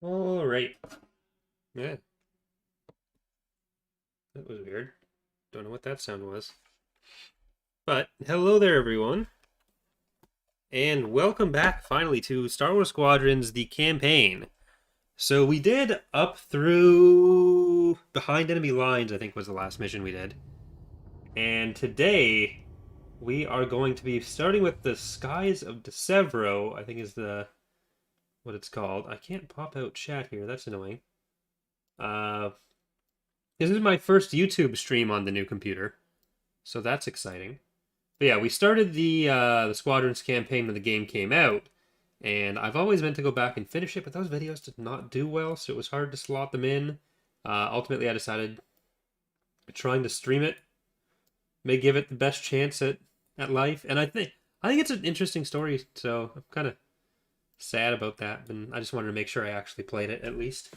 All right. Yeah, that was weird. Don't know what that sound was. But hello there, everyone, and welcome back finally to Star Wars Squadrons: The Campaign. So we did up through behind enemy lines. I think was the last mission we did, and today we are going to be starting with the skies of Decevro. I think is the what it's called. I can't pop out chat here. That's annoying. Uh, this is my first YouTube stream on the new computer, so that's exciting. But yeah, we started the Squadrons campaign when the game came out, and I've always meant to go back and finish it, but those videos did not do well, so it was hard to slot them in. Ultimately, I decided trying to stream it may give it the best chance at life, and I think it's an interesting story, so I'm kind of sad about that, and I just wanted to make sure I actually played it at least.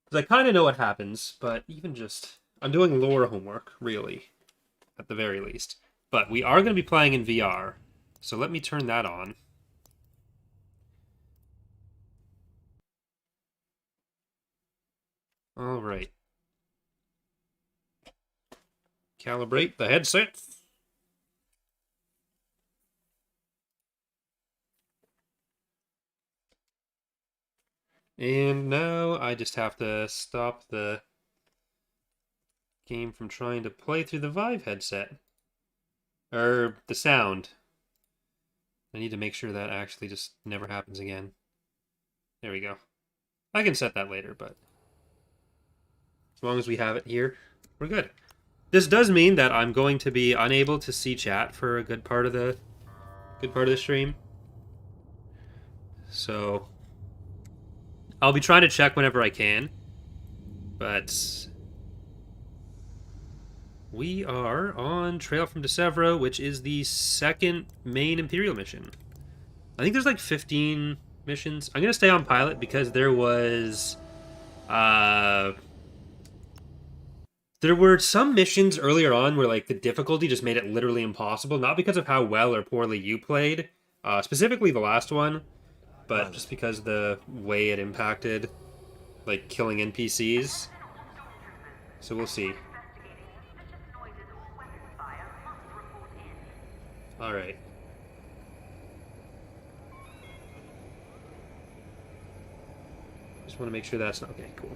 Because I kind of know what happens, but even just I'm doing lore homework, really, at the very least. But we are going to be playing in VR, so let me turn that on. All right. Calibrate the headset. And now I just have to stop the game from trying to play through the Vive headset. Or the sound. I need to make sure that actually just never happens again. There we go. I can set that later, but as long as we have it here, we're good. This does mean that I'm going to be unable to see chat for a good part of the stream. So I'll be trying to check whenever I can. But we are on Trail from Decevro, which is the second main Imperial mission. I think there's like 15 missions. I'm going to stay on pilot because there were some missions earlier on where like the difficulty just made it literally impossible, not because of how well or poorly you played, specifically the last one, but just because the way it impacted like killing NPCs. So we'll see. All right. Just want to make sure that's not okay. Cool.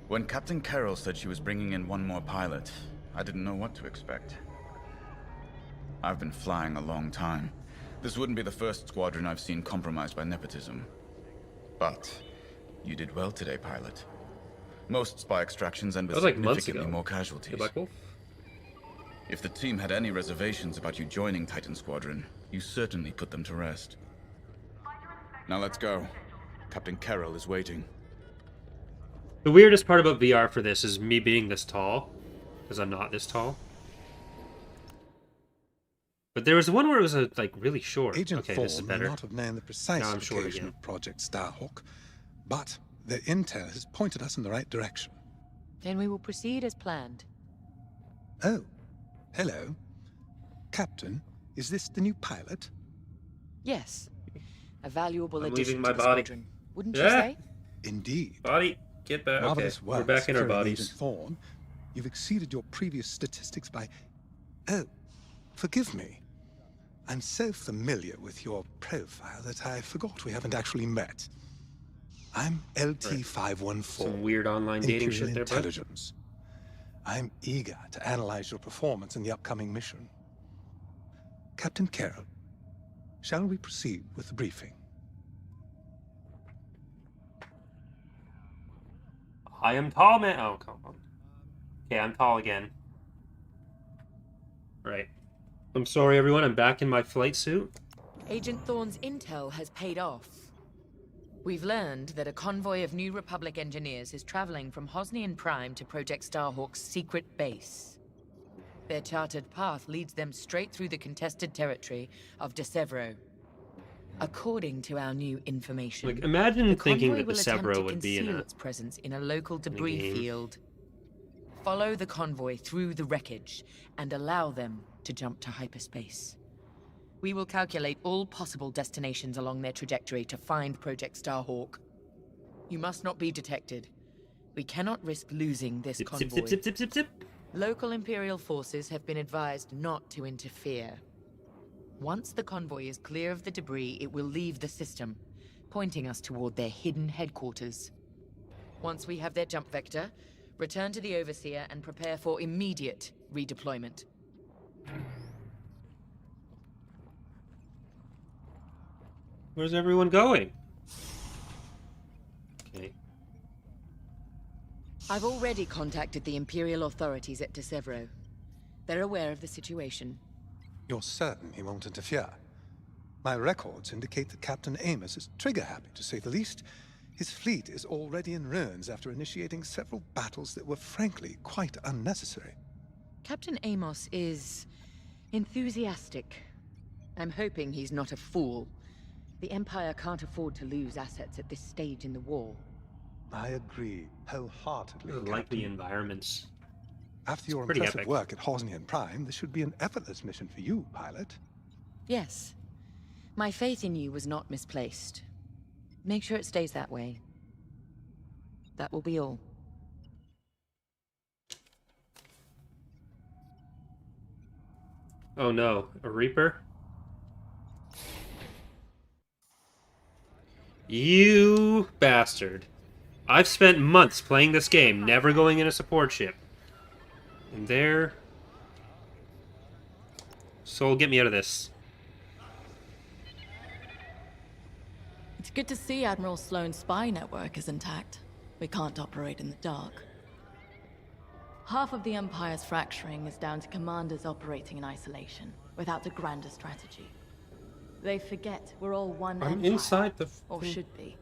When Captain Carroll said she was bringing in one more pilot, I didn't know what to expect. I've been flying a long time. This wouldn't be the first squadron I've seen compromised by nepotism. But you did well today, pilot. Most spy extractions end with significantly more casualties. If the team had any reservations about you joining Titan Squadron, you certainly put them to rest. Now let's go. Captain Carroll is waiting. The weirdest part about VR for this is me being this tall, because I'm not this tall. But there was one where it was like really short. Agent okay, Thorne this is better. may not have known the precise location of Project Starhawk, but the intel has pointed us in the right direction. Then we will proceed as planned. Oh, hello. Captain, is this the new pilot? Yes. A valuable I'm addition leaving my to the body. squadron. Wouldn't you say? Indeed. Body, get back. Marvelous Okay, work, we're back in our securing bodies. Agent Thorne. You've exceeded your previous statistics by... Oh, forgive me. I'm so familiar with your profile that I forgot we haven't actually met. I'm LT-514. Some weird online dating shit there, bud. Intelligence. I'm eager to analyze your performance in the upcoming mission. Captain Carroll, shall we proceed with the briefing? I am tall, man. Oh, come on. Okay, I'm tall again. Right. I'm sorry, everyone. I'm back in my flight suit. Agent Thorne's intel has paid off. We've learned that a convoy of New Republic engineers is traveling from Hosnian Prime to Project Starhawk's secret base. Their charted path leads them straight through the contested territory of Decevro. According to our new information, Like, imagine thinking that Decevro would be in its presence in a local debris game. field. Follow the convoy through the wreckage and allow them to jump to hyperspace. We will calculate all possible destinations along their trajectory to find Project Starhawk. You must not be detected. We cannot risk losing this Zip, convoy. zip, zip, zip, zip, zip. Local Imperial forces have been advised not to interfere. Once the convoy is clear of the debris, it will leave the system, pointing us toward their hidden headquarters. Once we have their jump vector, return to the Overseer and prepare for immediate redeployment. Where's everyone going? Okay. I've already contacted the Imperial authorities at Desevro. They're aware of the situation. You're certain he won't interfere? My records indicate that Captain Amos is trigger-happy, to say the least. His fleet is already in ruins after initiating several battles that were frankly quite unnecessary. Captain Amos is enthusiastic. I'm hoping he's not a fool. The Empire can't afford to lose assets at this stage in the war. I agree wholeheartedly, I like Captain. the environments. After your pretty impressive epic. work at Hosnian Prime, this should be an effortless mission for you, pilot. Yes. My faith in you was not misplaced. Make sure it stays that way. That will be all. Oh no, a Reaper? You bastard. I've spent months playing this game, never going in a support ship. And there... Soul, get me out of this. It's good to see Admiral Sloane's spy network is intact. We can't operate in the dark. Half of the Empire's fracturing is down to commanders operating in isolation, without a grander strategy. They forget we're all one I'm empire, inside the... or should be.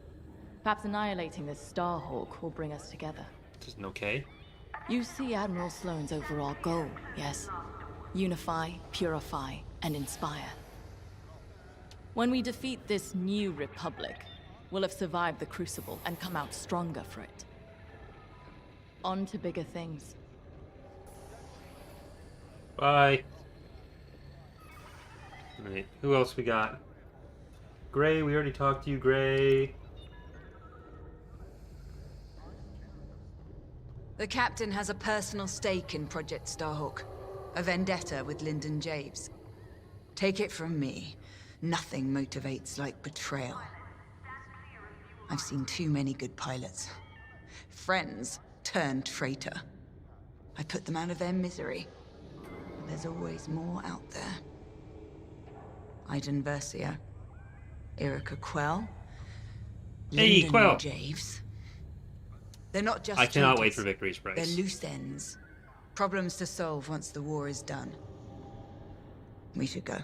Perhaps annihilating this Starhawk will bring us together. Isn't okay. You see Admiral Sloane's overall goal, yes? Unify, purify, and inspire. When we defeat this new republic, we'll have survived the Crucible and come out stronger for it. On to bigger things. Bye. Alright, who else we got? Gray, we already talked to you, Gray. The captain has a personal stake in Project Starhawk. A vendetta with Lyndon Javes. Take it from me, nothing motivates like betrayal. I've seen too many good pilots. Friends turned traitor. I put them out of their misery. But there's always more out there. Iden Versio, Erica Quell, Hey, Lyndon Quell. Javes. They're not just I cannot wait traitors. for Victory's Price. They're loose ends. Problems to solve once the war is done. We should go.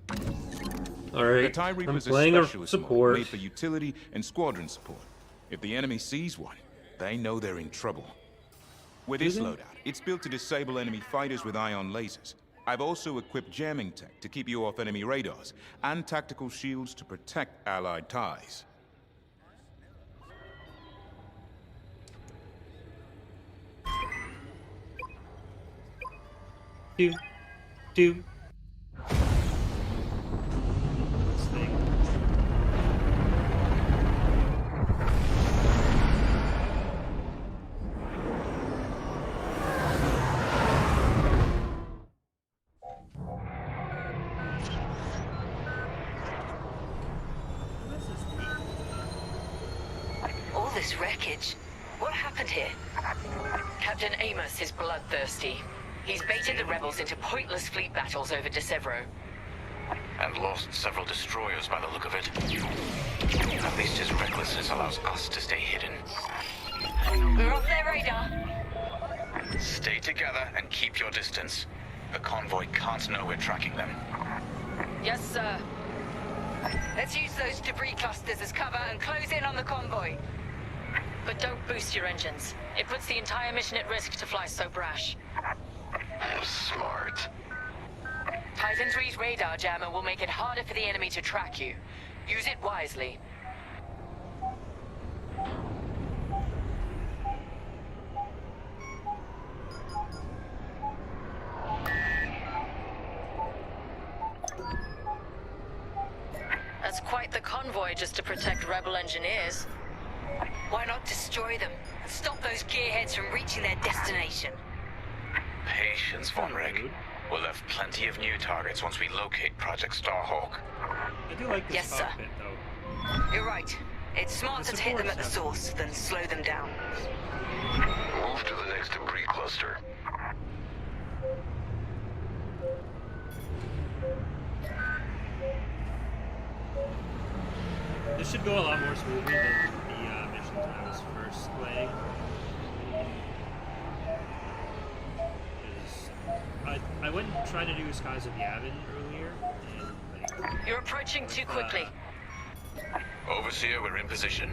The Alright, TIE I'm Reaper's playing a specialist model support. made for utility and squadron support. If the enemy sees one, they know they're in trouble. With this they? loadout, it's built to disable enemy fighters with ion lasers. I've also equipped jamming tech to keep you off enemy radars, and tactical shields to protect Allied ties. Do. This thing. All this wreckage. What happened here? Captain Amos is bloodthirsty. He's baited the rebels into pointless fleet battles over Desevro. And lost several destroyers by the look of it. At least his recklessness allows us to stay hidden. We're off their radar. Stay together and keep your distance. The convoy can't know we're tracking them. Yes, sir. Let's use those debris clusters as cover and close in on the convoy. But don't boost your engines. It puts the entire mission at risk to fly so brash. Smart. Titan 3's radar jammer will make it harder for the enemy to track you. Use it wisely. the convoy just to protect rebel engineers. Why not destroy them and stop those gearheads from reaching their destination? Patience, Von Rig. We'll have plenty of new targets once we locate Project Starhawk. I do like this Yes, sir. cockpit, though. You're right. It's smarter to hit them at the source than slow them down. Move to the next debris cluster. This should go a lot more smoothly than the missions when I was first playing. 'Cause I went and tried to do Skies of Yavin earlier, and like, You're approaching too quickly. Overseer, we're in position.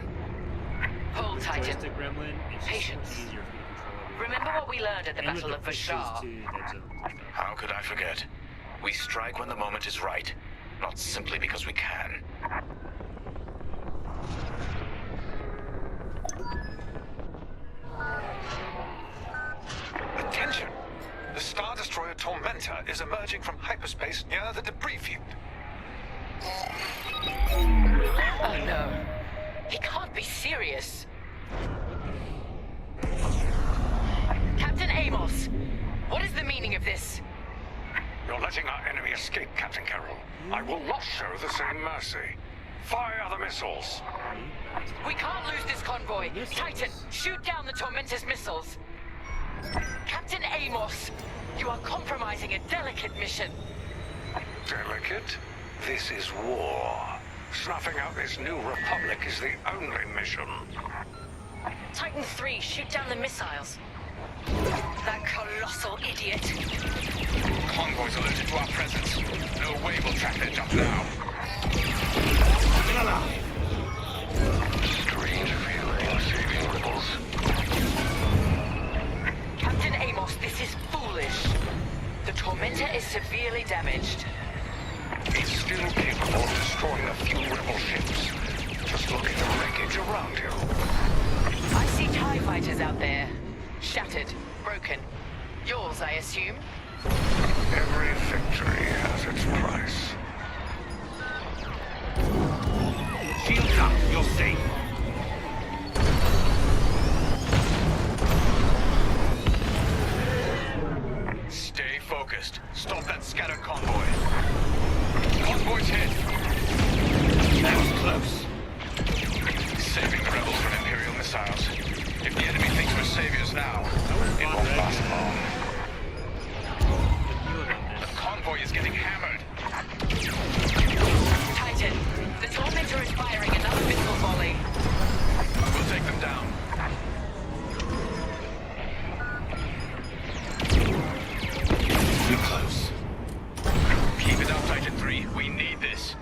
Hold, Titan. joystick gremlin, it's just so Patience. much easier for me to control everything. Remember what we learned at the And with Battle of the fixes Vashar? to dead zones and stuff. How could I forget? We strike when the moment is right, not simply because we can. Attention! The Star Destroyer Tormentor is emerging from hyperspace near the debris field. Oh no. He can't be serious. Captain Amos, what is the meaning of this? You're letting our enemy escape, Captain Carroll. I will not show the same mercy. Fire the missiles. We can't lose this convoy. Titan, shoot down the Tormentor's missiles. Captain Amos, you are compromising a delicate mission. Delicate? This is war. Snuffing out this new republic is the only mission. Titan 3, shoot down the missiles. That colossal idiot. Convoys alerted to our presence. No way we'll track their jump now. Strange feeling, saving rebels. Captain Amos, this is foolish. The Tormentor is severely damaged. It's still capable of destroying a few rebel ships. Just look at the wreckage around you. I see TIE fighters out there. Shattered, broken. Yours, I assume? Every victory has its price. Shields up, you're safe. Stay focused. Stop that scattered convoy. Convoy's hit. That was close. Saving the rebels from Imperial missiles. If the enemy thinks we're saviors now, it won't last long. The convoy is getting hammered. Titan, the Tormentor is firing another missile volley. We'll take them down. Too close. Keep it up, Titan 3. We need this.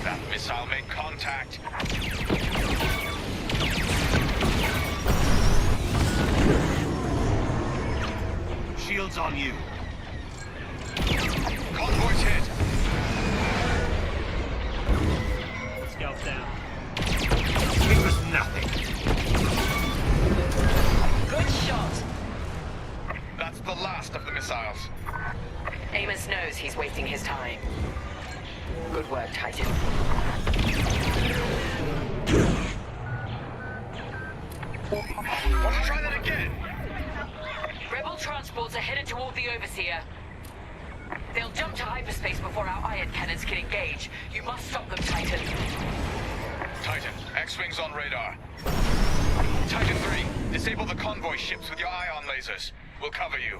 That missile made contact. Shields on you. Convoy's hit. Scouts down. It was nothing. Good shot. That's the last of the missiles. Amos knows he's wasting his time. Good work, Titan. Want to try that again? Rebel transports are headed toward the Overseer. They'll jump to hyperspace before our ion cannons can engage. You must stop them, Titan. Titan, X-Wings on radar. Titan 3, disable the convoy ships with your ion lasers. We'll cover you.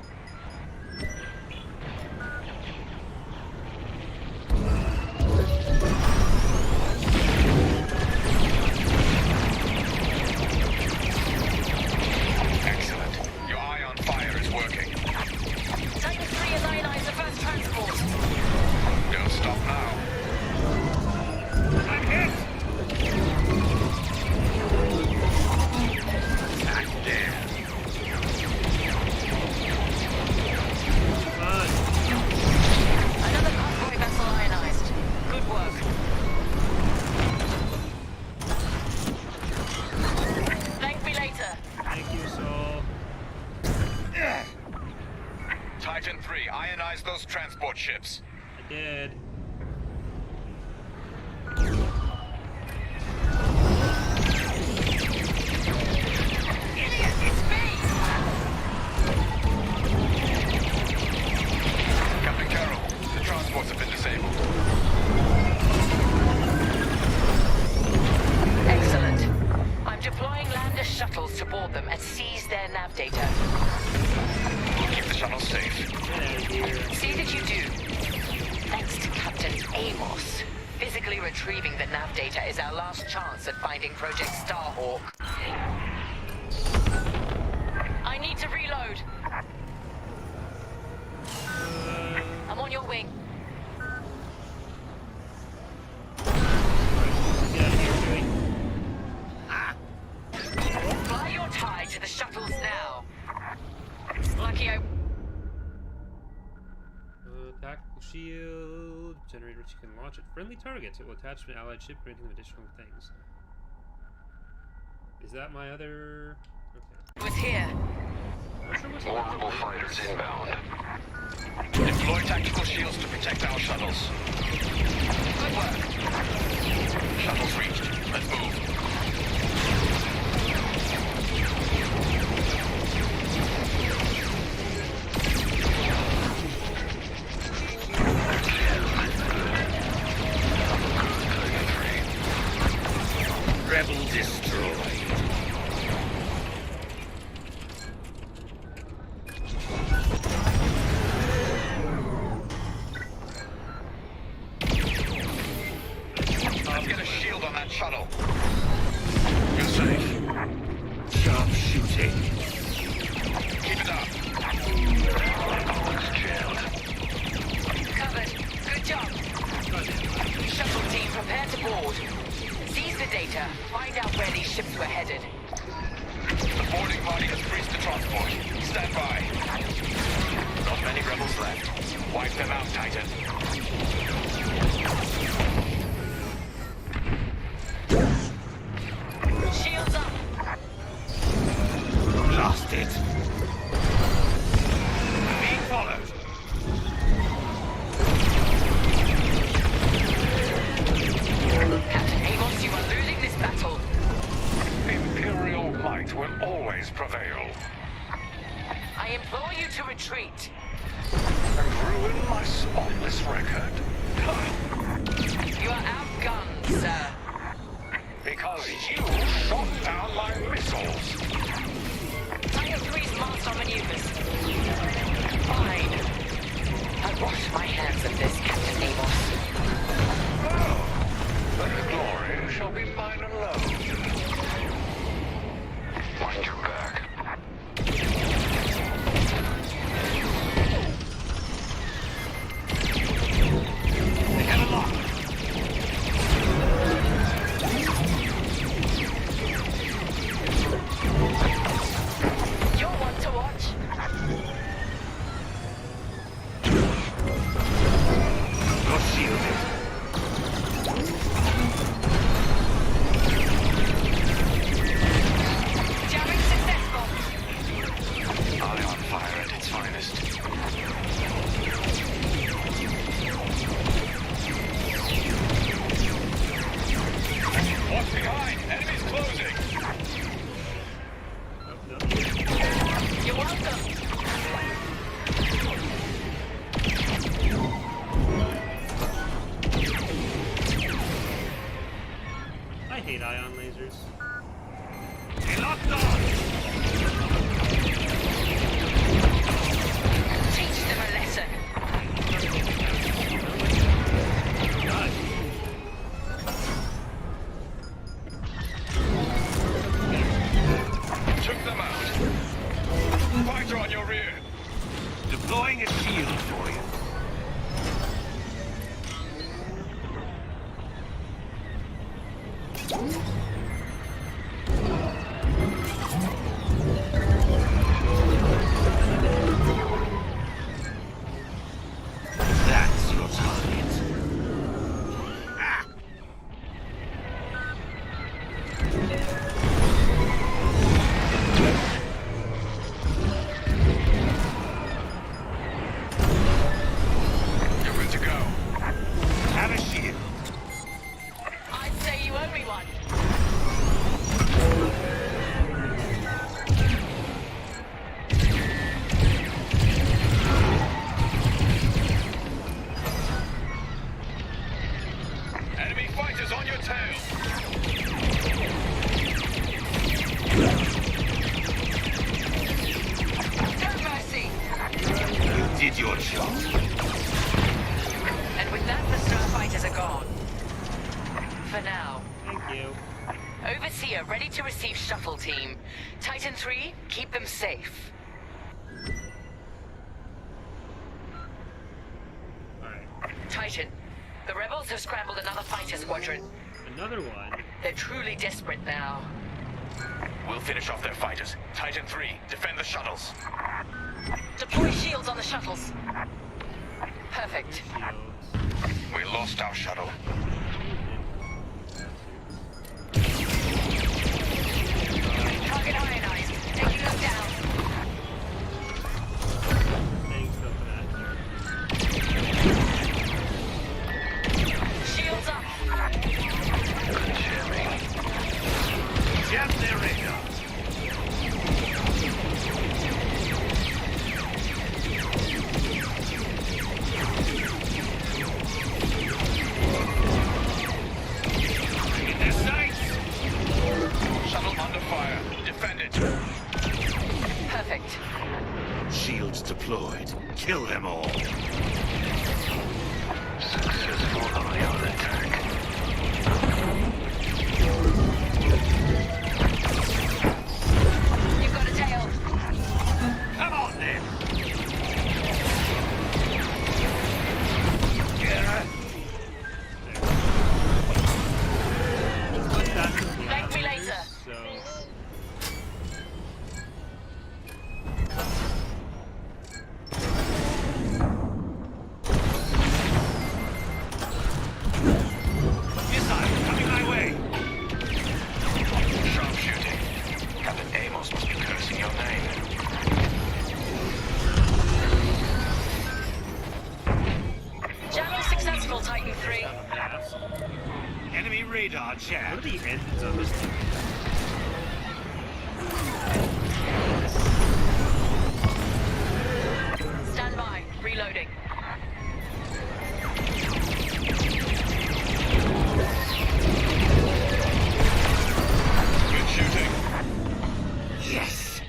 Excellent. Your ion fire is working. Titan 3 has ionized the first transport. Don't stop now. I'm hit! those transport ships. I did. Idiot, it's me! Captain Carroll, the transports have been disabled. Excellent. I'm deploying lander shuttles to board them and seize their nav data. We'll keep the shuttle safe. Get out of here. See that you do. Thanks to Captain Amos. Physically retrieving the nav data is our last chance at finding Project Starhawk. I need to reload. I'm on your wing. Get out of here, Joey. Fly your tie to the shuttles now. Lucky I... Tactical shield. Generator which you can launch at friendly targets. It will attach to an allied ship, granting them additional things. Is that my other... Okay. was here. Not sure what's Multiple fighters inbound. Deploy tactical shields to protect our shuttles. Good work. Shuttles reached. Let's move. Rebel destroyed. Get a shield on that shuttle. You're safe. Sharp shooting. Keep it up. Jammed. Covered. Good job. Shuttle team, prepare to board. Seize the data. Find out where these ships were headed. The boarding party has breached the transport. Stand by. Not many rebels left. Wipe them out, Titan. Shields up. Lost it. Being followed. Captain Amos, you are losing this battle. Imperial might will always prevail. I implore you to retreat. And ruin my spotless record. You are outgunned, sir. Because you shot down my missiles. Tiger 3's master maneuvers. Fine. I wash my hands of this, Captain Amos. Oh, then the glory shall be mine alone. Mind your back. They have a lock. You're one to watch. You're shielded. Jamming successful. Eye on fire at its finest. Watch behind. Enemies closing. You're welcome. I hate ion lasers. Locked on. Teach them a lesson. God. Took them out. Fighter on your rear. Deploying a shield for you. That's your target. Ah. everyone! Enemy fighters on your tail! No mercy! You did your job. And with that, the starfighters are gone. For now. Thank you. Overseer ready to receive shuttle team. Titan 3, keep them safe. Alright. Titan, the rebels have scrambled another fighter squadron. Another one. They're truly desperate now. We'll finish off their fighters. Titan 3, defend the shuttles. Deploy shields on the shuttles. Perfect. Shields. We lost our shuttle. Target ionized. Taking them down. Thanks for that. Shields up. Jamming. Jam their radar. In their sights. Shuttle under fire. Defend it. Perfect. Shields deployed. Kill them all. Successful ion attack. You've got a tail. Come on then. Yeah. Thank me later. So. Missile coming my way. Sharpshooting. Captain Amos must be cursing your name. Jamming successful, Titan 3. Enemy radar What are jammed. the ends on this thing? Stand by. Reloading. Good shooting. Yes.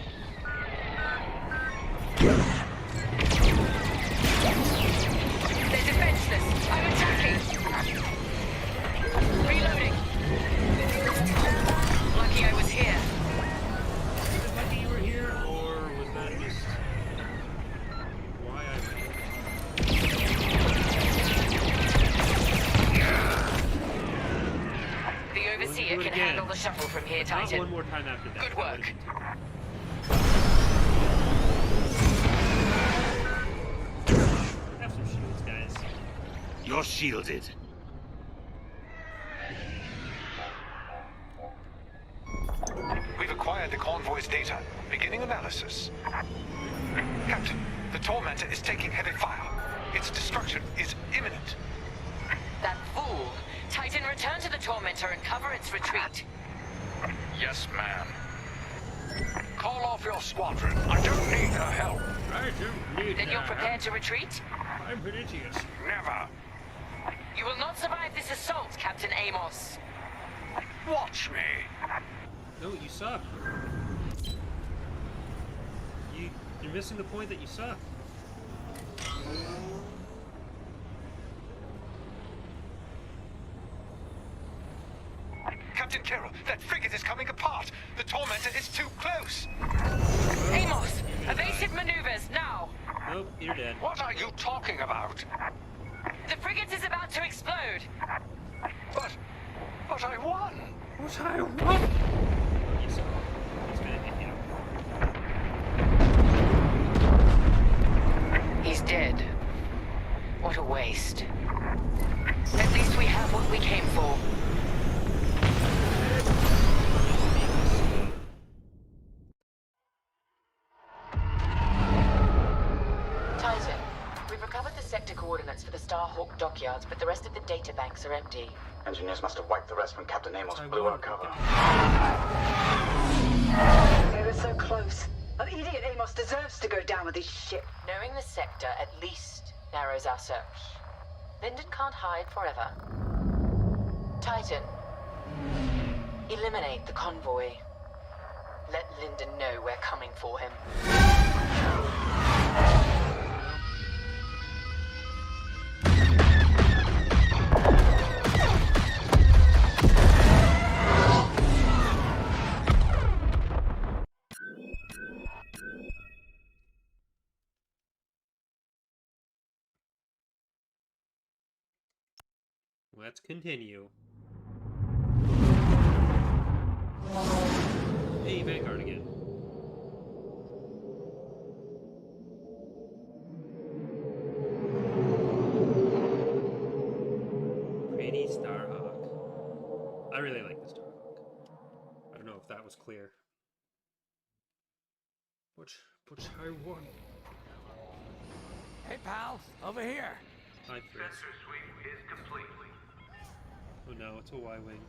They're defenseless. I'm attacking. Reloading. Lucky I was here. Was it lucky you were here, or was that just why I The Overseer do it can again. handle the shuttle from here, Not Titan. one more time after that. Good work. Have some shields, guys. You're shielded. We've acquired the convoy's data. Beginning analysis. Captain, the Tormentor is taking heavy fire. Its destruction is imminent. That fool. Titan, return to the Tormentor and cover its retreat. Yes, ma'am. Call off your squadron. I don't need her help. I don't need Then you're prepared to retreat? I'm Venetius. Never. You will not survive this assault, Captain Amos. Watch me. No, you suck. You're missing the point that you suck. Captain Carroll, that frigate is coming apart. The Tormentor is too close. Amos, evasive maneuvers, now! Nope, you're dead. What are you talking about? The frigate is about to explode. But I won. What I want? You suck. He's gonna hit you. He's dead. What a waste. At least we have what we came for. Titan, we've recovered the sector coordinates for the Starhawk dockyards, but the rest of the data banks are empty. Engineers must have wiped the rest when Captain Amos blew our cover. They were so close. An idiot Amos deserves to go down with his ship. Knowing the sector at least narrows our search. Lyndon can't hide forever. Titan, eliminate the convoy. Let Lyndon know we're coming for him. Let's continue. Hey, Vanguard again. Pretty Starhawk. I really like the Starhawk. I don't know if that was clear. But I won. Hey, pal, over here. Hi, Chris. Sensor sweep is complete. Oh no, it's a Y-wing.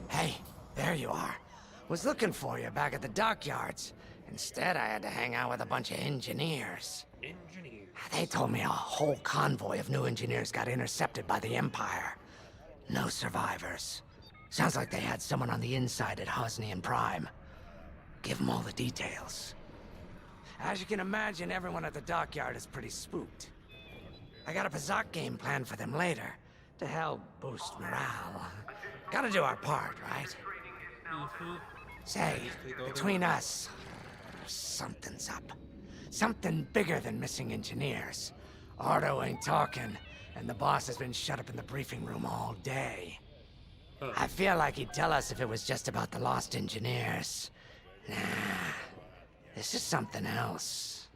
Hey, there you are. Was looking for you back at the dockyards. Instead, I had to hang out with a bunch of engineers. Engineers. They told me a whole convoy of new engineers got intercepted by the Empire. No survivors. Sounds like they had someone on the inside at Hosnian Prime. Give them all the details. As you can imagine, everyone at the dockyard is pretty spooked. I got a Pazak game planned for them later, to help boost morale. Gotta do our part, right? Say, between us, something's up. Something bigger than missing engineers. Ardo ain't talking, and the boss has been shut up in the briefing room all day. I feel like he'd tell us if it was just about the lost engineers. Nah, this is something else.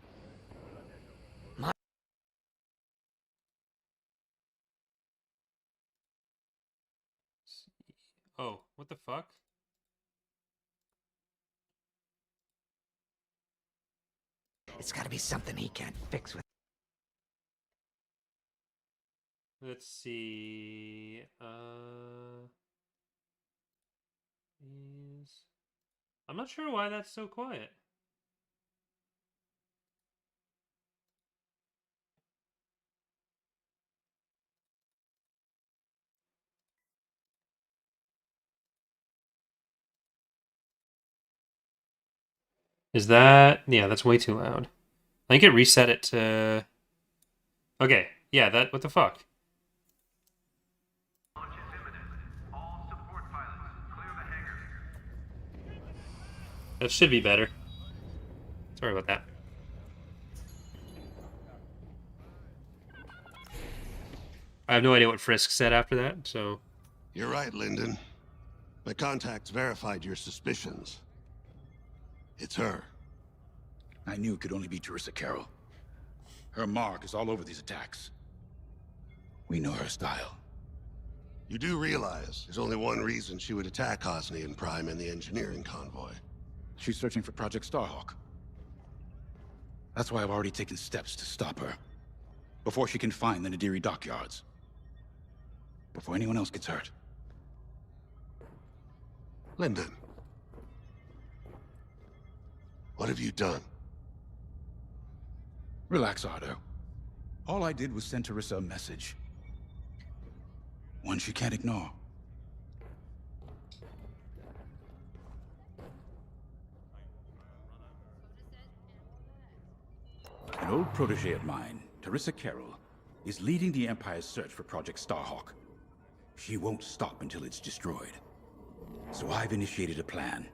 Oh, what the fuck? It's gotta be something he can't fix with. Let's see. I'm not sure why that's so quiet. Is that... Yeah, that's way too loud. I think it reset it to... Okay, yeah, that... What the fuck? That should be better. Sorry about that. I have no idea what Frisk said after that, so... You're right, Lyndon. My contacts verified your suspicions. It's her. I knew it could only be Teresa Carroll. Her mark is all over these attacks. We know her style. You do realize there's only one reason she would attack Hosnian Prime and the engineering convoy. She's searching for Project Starhawk. That's why I've already taken steps to stop her. Before she can find the Nadiri dockyards. Before anyone else gets hurt. Lyndon. What have you done? Relax, Ardo. All I did was send Teresa a message. One she can't ignore. An old protege of mine, Teresa Carroll, is leading the Empire's search for Project Starhawk. She won't stop until it's destroyed. So I've initiated a plan.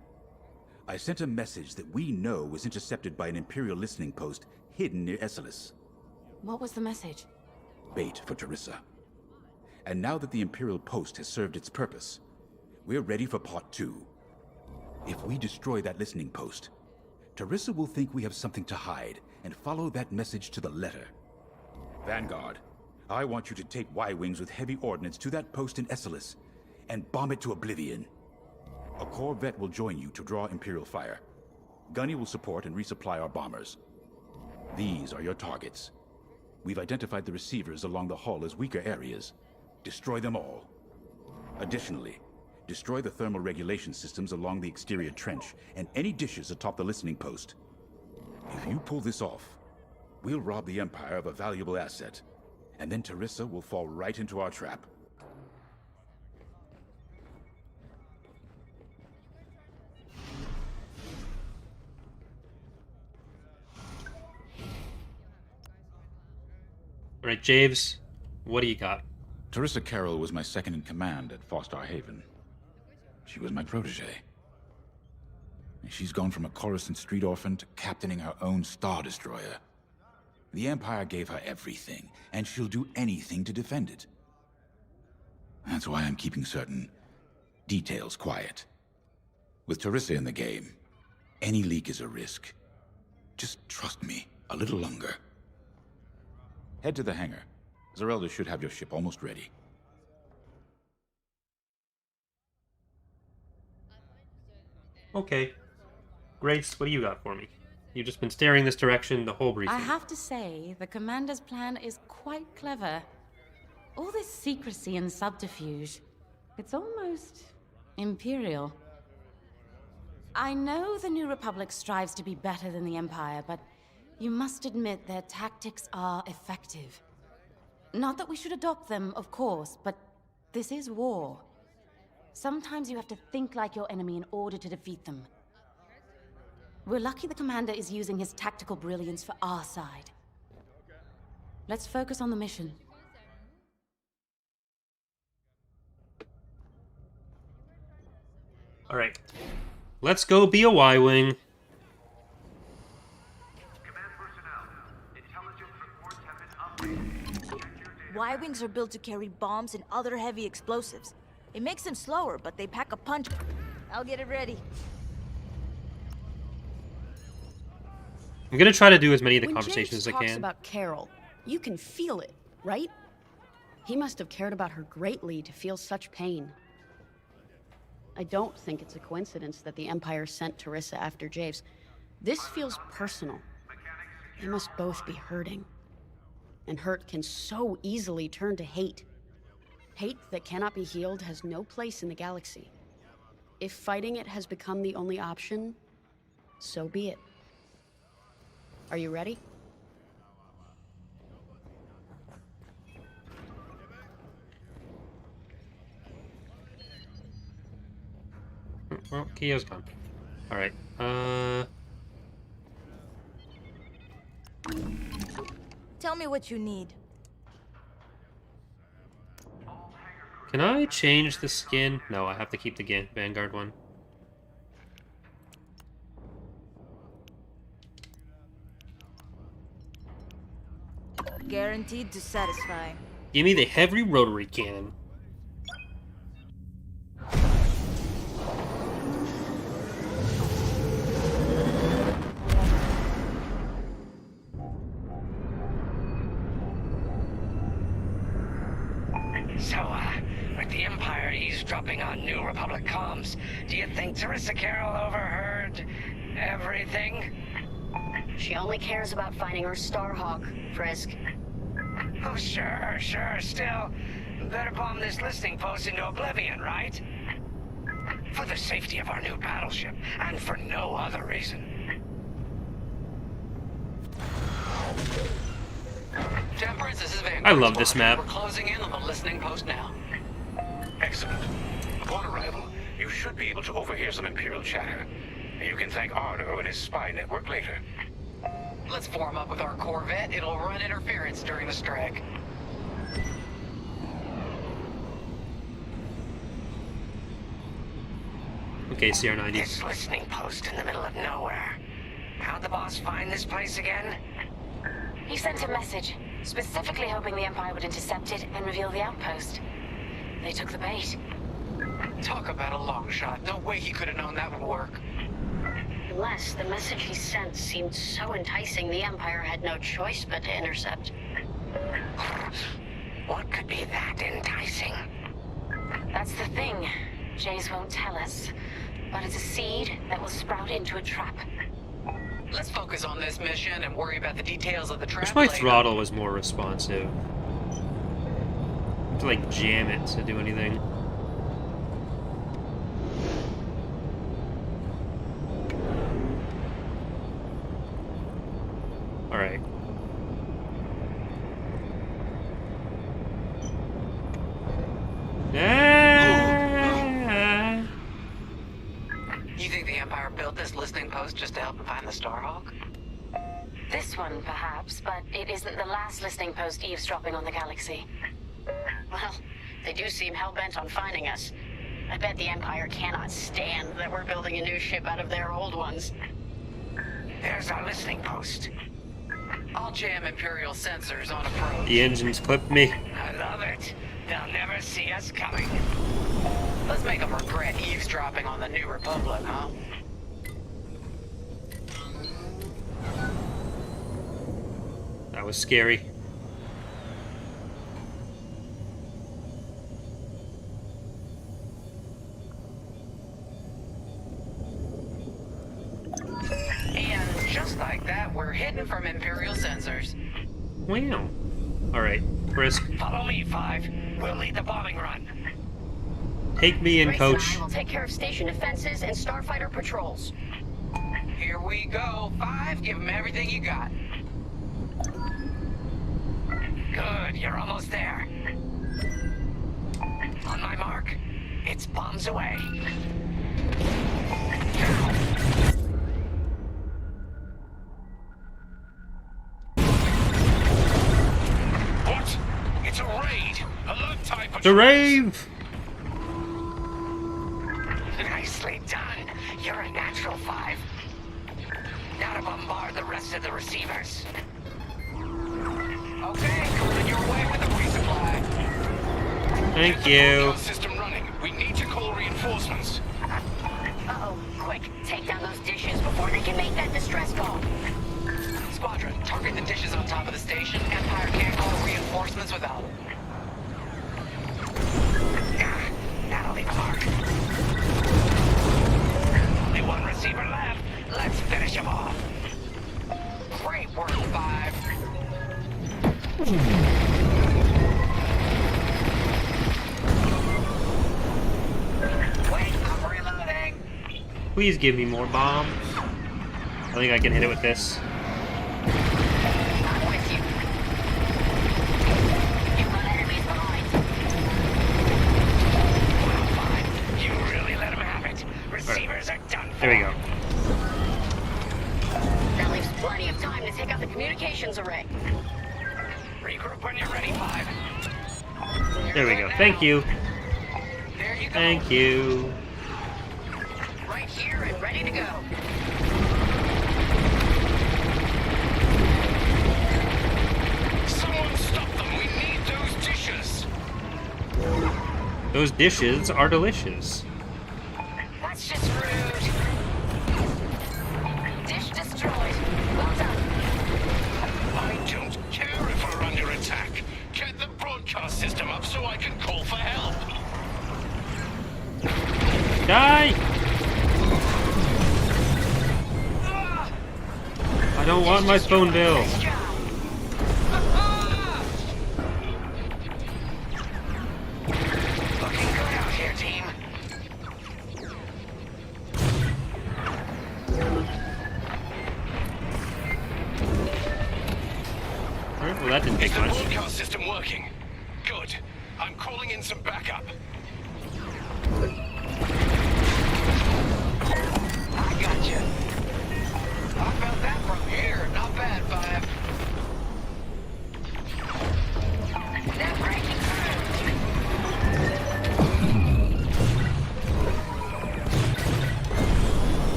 I sent a message that we know was intercepted by an Imperial listening post hidden near Esselis. What was the message? Bait for Teresa. And now that the Imperial post has served its purpose, we're ready for part 2. If we destroy that listening post, Teresa will think we have something to hide and follow that message to the letter. Vanguard, I want you to take Y-Wings with heavy ordnance to that post in Esselis and bomb it to oblivion. A corvette will join you to draw Imperial fire. Gunny will support and resupply our bombers. These are your targets. We've identified the receivers along the hull as weaker areas. Destroy them all. Additionally, destroy the thermal regulation systems along the exterior trench and any dishes atop the listening post. If you pull this off, we'll rob the Empire of a valuable asset, and then Teresa will fall right into our trap. All right, Javes, what do you got? Teresa Carroll was my second in command at Foster Haven. She was my protege. And she's gone from a Coruscant street orphan to captaining her own Star Destroyer. The Empire gave her everything, and she'll do anything to defend it. That's why I'm keeping certain details quiet. With Teresa in the game, any leak is a risk. Just trust me a little longer. Head to the hangar. Zerelda should have your ship almost ready. Okay. Grace, what do you got for me? You've just been staring this direction the whole briefing. I have to say, the commander's plan is quite clever. All this secrecy and subterfuge, it's almost imperial. I know the New Republic strives to be better than the Empire, but you must admit their tactics are effective. Not that we should adopt them, of course, but this is war. Sometimes you have to think like your enemy in order to defeat them. We're lucky the commander is using his tactical brilliance for our side. Let's focus on the mission. All right. Let's go be a Y-Wing. Y-Wings are built to carry bombs and other heavy explosives. It makes them slower, but they pack a punch. I'll get it ready. I'm gonna try to do as many of the When conversations James as I talks can. about Carol, you can feel it, right? He must have cared about her greatly to feel such pain. I don't think it's a coincidence that the Empire sent Teresa after Javes. This feels personal. They must both be hurting. And hurt can so easily turn to hate. Hate that cannot be healed has no place in the galaxy. If fighting it has become the only option, so be it. Are you ready? Well, Kio's gone. Alright, Tell me what you need. can I change the skin? No, I have to keep the Vanguard one. Guaranteed to satisfy. Give me the heavy rotary cannon. So, with the Empire eavesdropping on New Republic comms, do you think Teresa Carroll overheard everything? She only cares about finding her Starhawk, Frisk. Oh, sure. Still, better bomb this listening post into oblivion, right? For the safety of our new battleship, and for no other reason. Temperance, this is Vanguard. I love this map. We're closing in on the listening post now. Excellent. Upon arrival, you should be able to overhear some Imperial chatter. You can thank Arno and his spy network later. Let's form up with our Corvette. It'll run interference during the strike. Okay, CR90. This listening post in the middle of nowhere. How'd the boss find this place again? He sent a message, specifically hoping the Empire would intercept it and reveal the outpost. They took the bait. Talk about a long shot. No way he could have known that would work. Unless the message he sent seemed so enticing, the Empire had no choice but to intercept. What could be that enticing? That's the thing. Jays won't tell us. but it's a seed that will sprout into a trap. Let's focus on this mission and worry about the details of the trap Wish my later. throttle was more responsive. I have to like jam it to do anything. Alright. You think the Empire built this listening post just to help them find the Starhawk? This one, perhaps, but it isn't the last listening post eavesdropping on the galaxy. Well, they do seem hell-bent on finding us. I bet the Empire cannot stand that we're building a new ship out of their old ones. There's our listening post. I'll jam Imperial sensors on approach. The engines clipped me. I love it. They'll never see us coming. Let's make them regret eavesdropping on the New Republic, huh? That was scary. And just like that, we're hidden from Imperial sensors. Wow. Alright, Brisk. Follow me, 5. We'll lead the bombing run. Take me in, Grace coach. and I will take care of station defenses and starfighter patrols. Here we go, 5. Give them everything you got. Good, you're almost there. On my mark. It's bombs away. What? It's a raid. Alert type. It's a rave! Nicely done. You're a natural, 5. Now to bombard the rest of the receivers. Okay, coming your way with the resupply. Thank you. System running. We need to call reinforcements. Uh-oh, quick, take down those dishes before they can make that distress call. Squadron, target the dishes on top of the station. Empire can't call reinforcements without them. That'll leave a mark. Only one receiver left. Let's finish him off. Great work, 5. Wait, I'm reloading. Please give me more bombs. I think I can hit it with this. I'm with you. You've got enemies behind. Well, 5. You really let him have it. Receivers are done for. There we go. That leaves plenty of time to take out the communications array. Regroup when you're ready, 5. There we go. Thank you. There you go. Thank you. Right here and ready to go. Someone stop them. We need those dishes. Those dishes are delicious. That's just rude. Dish destroyed. Well done. I don't care if we're under attack. Get the broadcast system up so I can call for help. Die! I don't want my phone bill. Looking good out here, team. Alright, well that didn't take Is the much. broadcast system working? Good. I'm calling in some backup. I got you. I felt that from here. Not bad, 5. They're breaking through.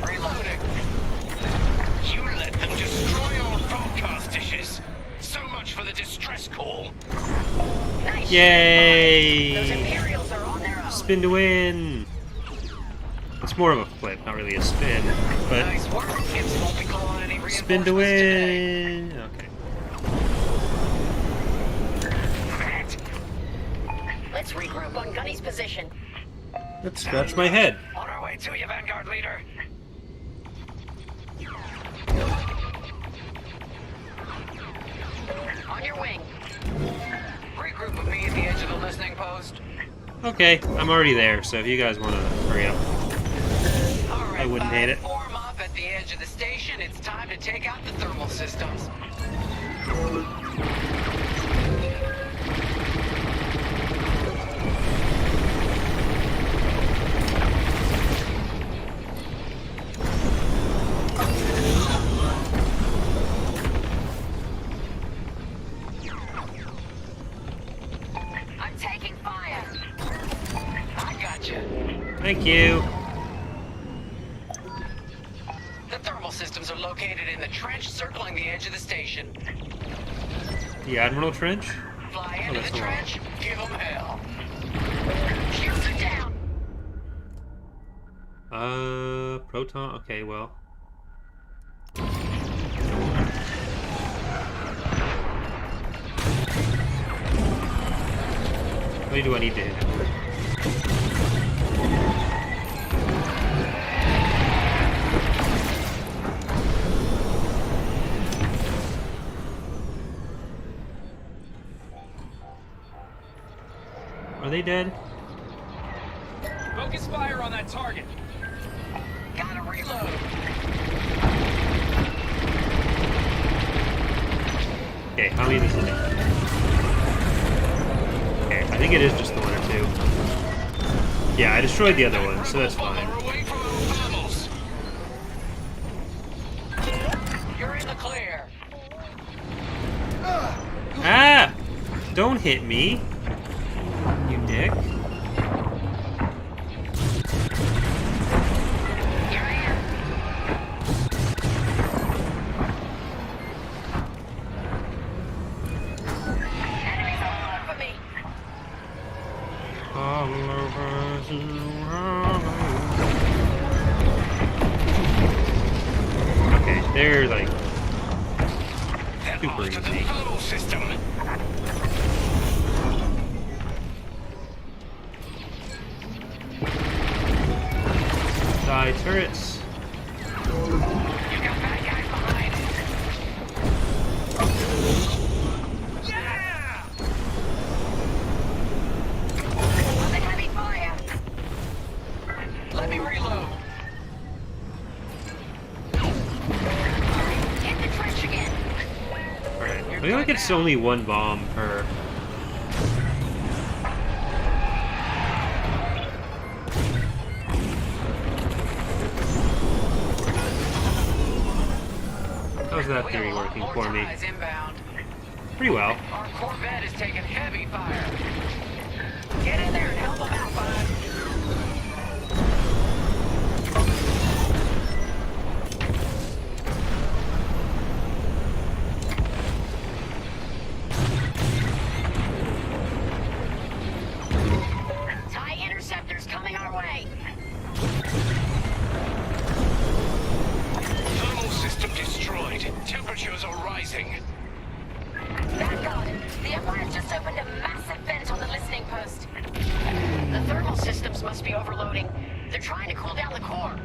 Reloading. You let them destroy our broadcast dishes. So much for the distress call. Nice. Yay! Those Imperials are on their own. Spin to win! It's more of a flip, not really a spin, but Nice work. Kids won't be calling any spin to win! Okay. Let's regroup on Gunny's position. Let's scratch my head. On our way, Right to you, Vanguard Leader. On your wing. Regroup with me at the edge of the listening post. Okay, I'm already there, so if you guys want to hurry up, I wouldn't hate it. Form up at the edge of the station. It's time to take out the thermal systems. I'm taking fire. I got you. Thank you. The thermal systems are located in the trench circling the edge of the station. The Admiral Trench? Fly Oh, into that's the the one. trench, give them hell. Shields are down. Proton. Okay, well. How many do I need to hit? Are they dead? Focus fire on that target. Gotta reload. Okay, how many does it take? Okay, I think it is just the one or two. Yeah, I destroyed the other one, so that's fine. You're in the clear. Ah! Don't hit me, you dick. Okay, they're like super easy. System. Die turrets. Let me reload. Hit the trench again. Alright, I feel like it's only one bomb per. How's that theory working for me? Inbound. Pretty well. Our Corvette is taking heavy fire. Get in there and help them out, bud. TIE interceptors coming our way. Thermal system destroyed. Temperatures are rising. Thank God. The Empire's just opened a massive vent on the listening post. The thermal systems must be overloading. They're trying to cool down the core.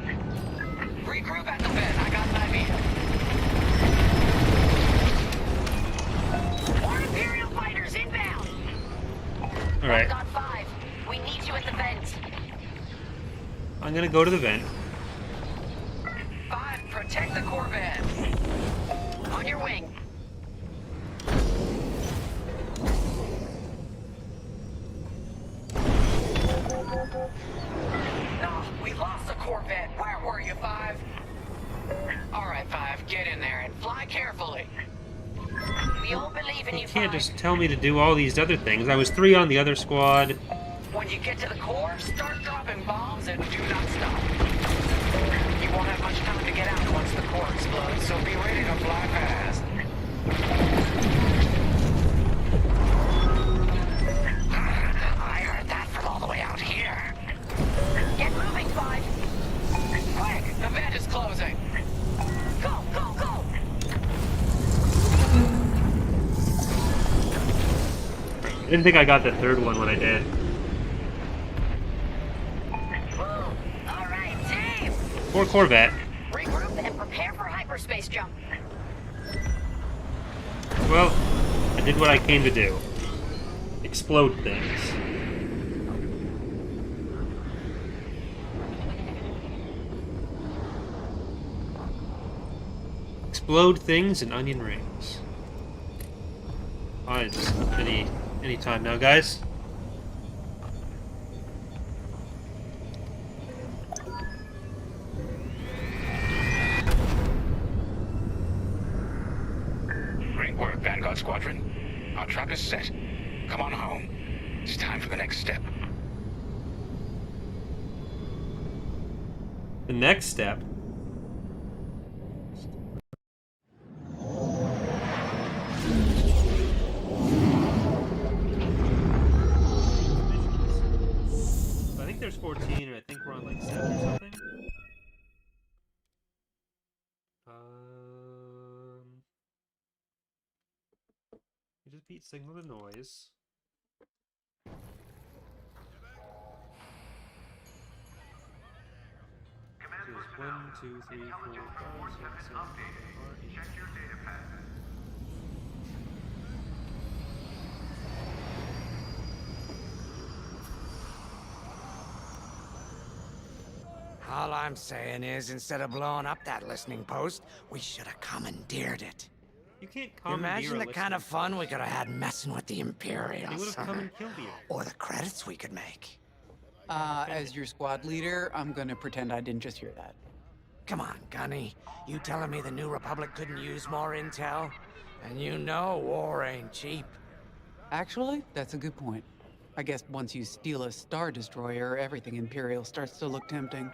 Regroup at the vent. I got an idea. More Imperial fighters inbound. Alright, Got 5. We need you at the vent. I'm gonna go to the vent. 5. Protect the Corvette. On your wing. No, we lost the Corvette. Where were you, 5? Alright, 5, get in there and fly carefully. We all believe in You you, can't 5. just tell me to do all these other things. I was 3 on the other squad. When you get to the core, start dropping bombs and do not stop. You won't have much time to get out once the core explodes, so be ready to fly fast. I heard that from all the way out here. Get moving, 5. Quick, the vent is closing. Go, go, go! I didn't think I got the third one when I did. All right, Or Corvette. Regroup and prepare for hyperspace jump. Well, I did what I came to do. Explode things. Explode things and onion rings. Alright, just any time now, guys. Great work, Vanguard Squadron. Our trap is set. Come on home. It's time for the next step. The next step. I think there's 14, and I think we're on like 7 or something. We just beat Signal to Noise. So it's 1, 2, 3, 4, 5, 6, 7, 8. Check your data pad. All I'm saying is, instead of blowing up that listening post, we should have commandeered it. You can't commandeer Imagine the kind of fun we could have had messing with the Imperials. They would have come and killed you. Or the credits we could make. As your squad leader, I'm gonna pretend I didn't just hear that. Come on, Gunny. You telling me the New Republic couldn't use more intel? And you know war ain't cheap. Actually, that's a good point. I guess once you steal a Star Destroyer, everything Imperial starts to look tempting.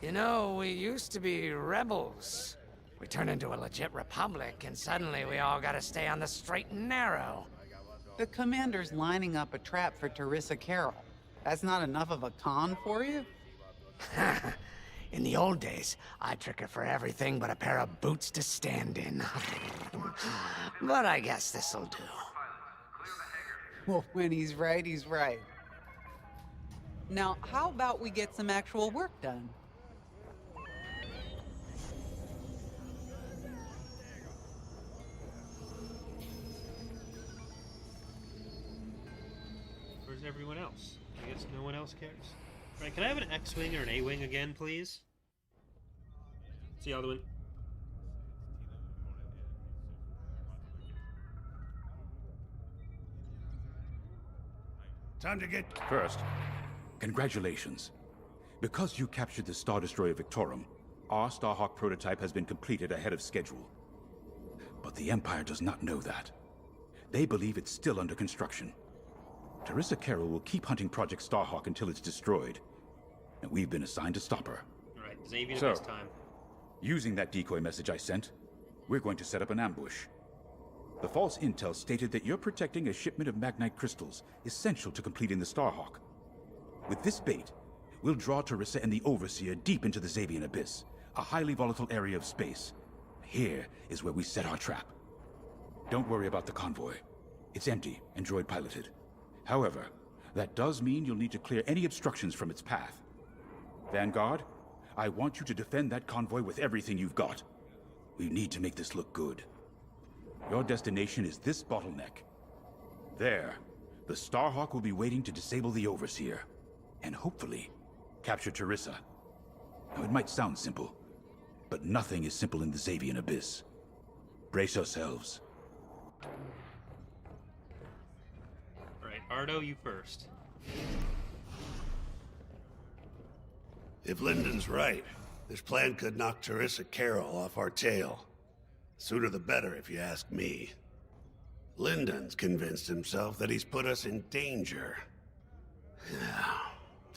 You know, we used to be rebels. We turned into a legit republic, and suddenly we all gotta stay on the straight and narrow. The commander's lining up a trap for Teresa Carroll. That's not enough of a con for you? In the old days, I'd trick her for everything but a pair of boots to stand in. But I guess this'll do. Well, when he's right, he's right. Now, how about we get some actual work done? Where's everyone else? I guess no one else cares. Right, can I have an X-Wing or an A-Wing again, please? See Alduin. Time to get... First, congratulations. Because you captured the Star Destroyer Victorum, our Starhawk prototype has been completed ahead of schedule. But the Empire does not know that. They believe it's still under construction. Teresa Carroll will keep hunting Project Starhawk until it's destroyed. And we've been assigned to stop her. Alright, Xavier So, this time. Using that decoy message I sent, we're going to set up an ambush. The false intel stated that you're protecting a shipment of Magnite crystals, essential to completing the Starhawk. With this bait, we'll draw Teresa and the Overseer deep into the Xavian Abyss, a highly volatile area of space. Here is where we set our trap. Don't worry about the convoy. It's empty and droid-piloted. However, that does mean you'll need to clear any obstructions from its path. Vanguard, I want you to defend that convoy with everything you've got. We need to make this look good. Your destination is this bottleneck. There, the Starhawk will be waiting to disable the Overseer, and hopefully, capture Teresa. Now, it might sound simple, but nothing is simple in the Xavian Abyss. Brace yourselves. Alright, Ardo, you first. If Lyndon's right, this plan could knock Teresa Carroll off our tail. Sooner the better, if you ask me. Lyndon's convinced himself that he's put us in danger.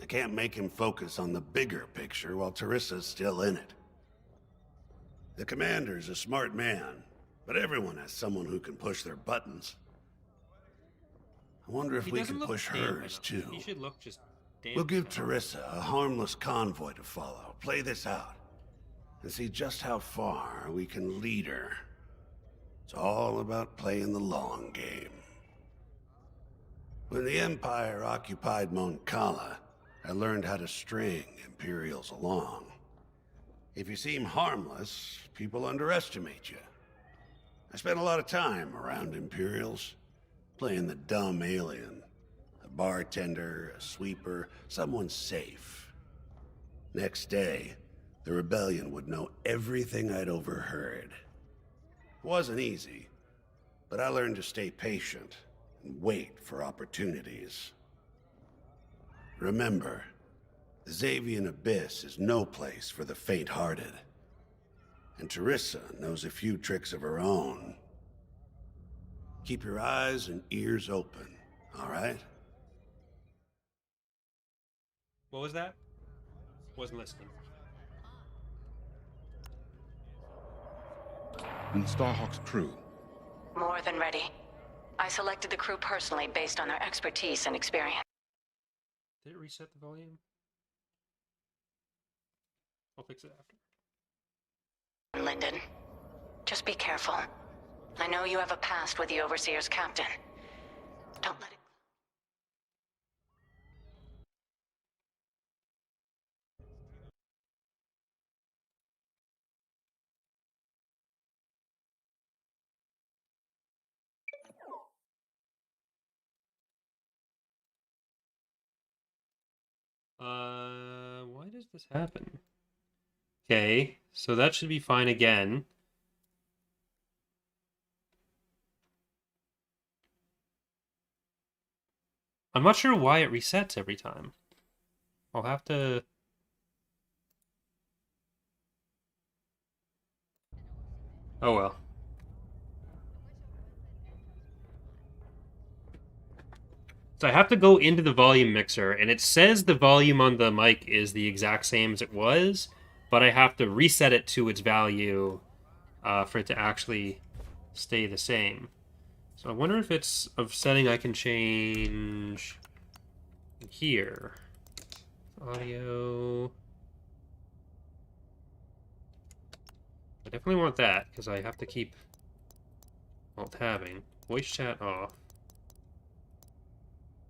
I can't make him focus on the bigger picture while Teresa's still in it. The commander's a smart man, but everyone has someone who can push their buttons. I wonder if He we doesn't can look push damaged. hers, too. He should look just damaged. We'll give Teresa a harmless convoy to follow, play this out, and see just how far we can lead her. It's all about playing the long game. When the Empire occupied Mon Cala, I learned how to string Imperials along. If you seem harmless, people underestimate you. I spent a lot of time around Imperials, playing the dumb alien. A bartender, a sweeper, someone safe. Next day, the rebellion would know everything I'd overheard. It wasn't easy, but I learned to stay patient and wait for opportunities. Remember, the Xavian Abyss is no place for the faint-hearted. And Teresa knows a few tricks of her own. Keep your eyes and ears open, all right? What was that? Wasn't listening. And Starhawk's crew? More than ready. I selected the crew personally based on their expertise and experience. Did it reset the volume? I'll fix it after. Lyndon, just be careful. I know you have a past with the Overseer's captain. Don't let it... Why does this happen? Okay, so that should be fine again. I'm not sure why it resets every time. I'll have to... Oh well. So I have to go into the volume mixer, and it says the volume on the mic is the exact same as it was, but I have to reset it to its value for it to actually stay the same. So I wonder if it's a setting I can change here. Audio. I definitely want that, because I have to keep alt-tabbing. Voice chat off.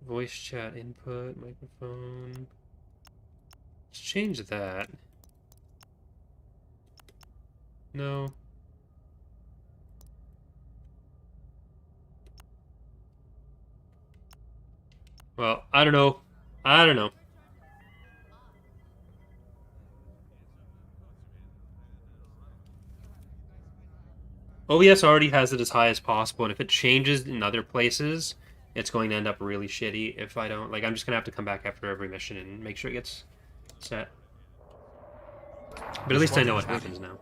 Voice chat input, microphone. Let's change that. No. Well, I don't know. I don't know. OBS already has it as high as possible, and if it changes in other places, it's going to end up really shitty if I don't... Like, I'm just going to have to come back after every mission and make sure it gets set. But at least I know what happens now.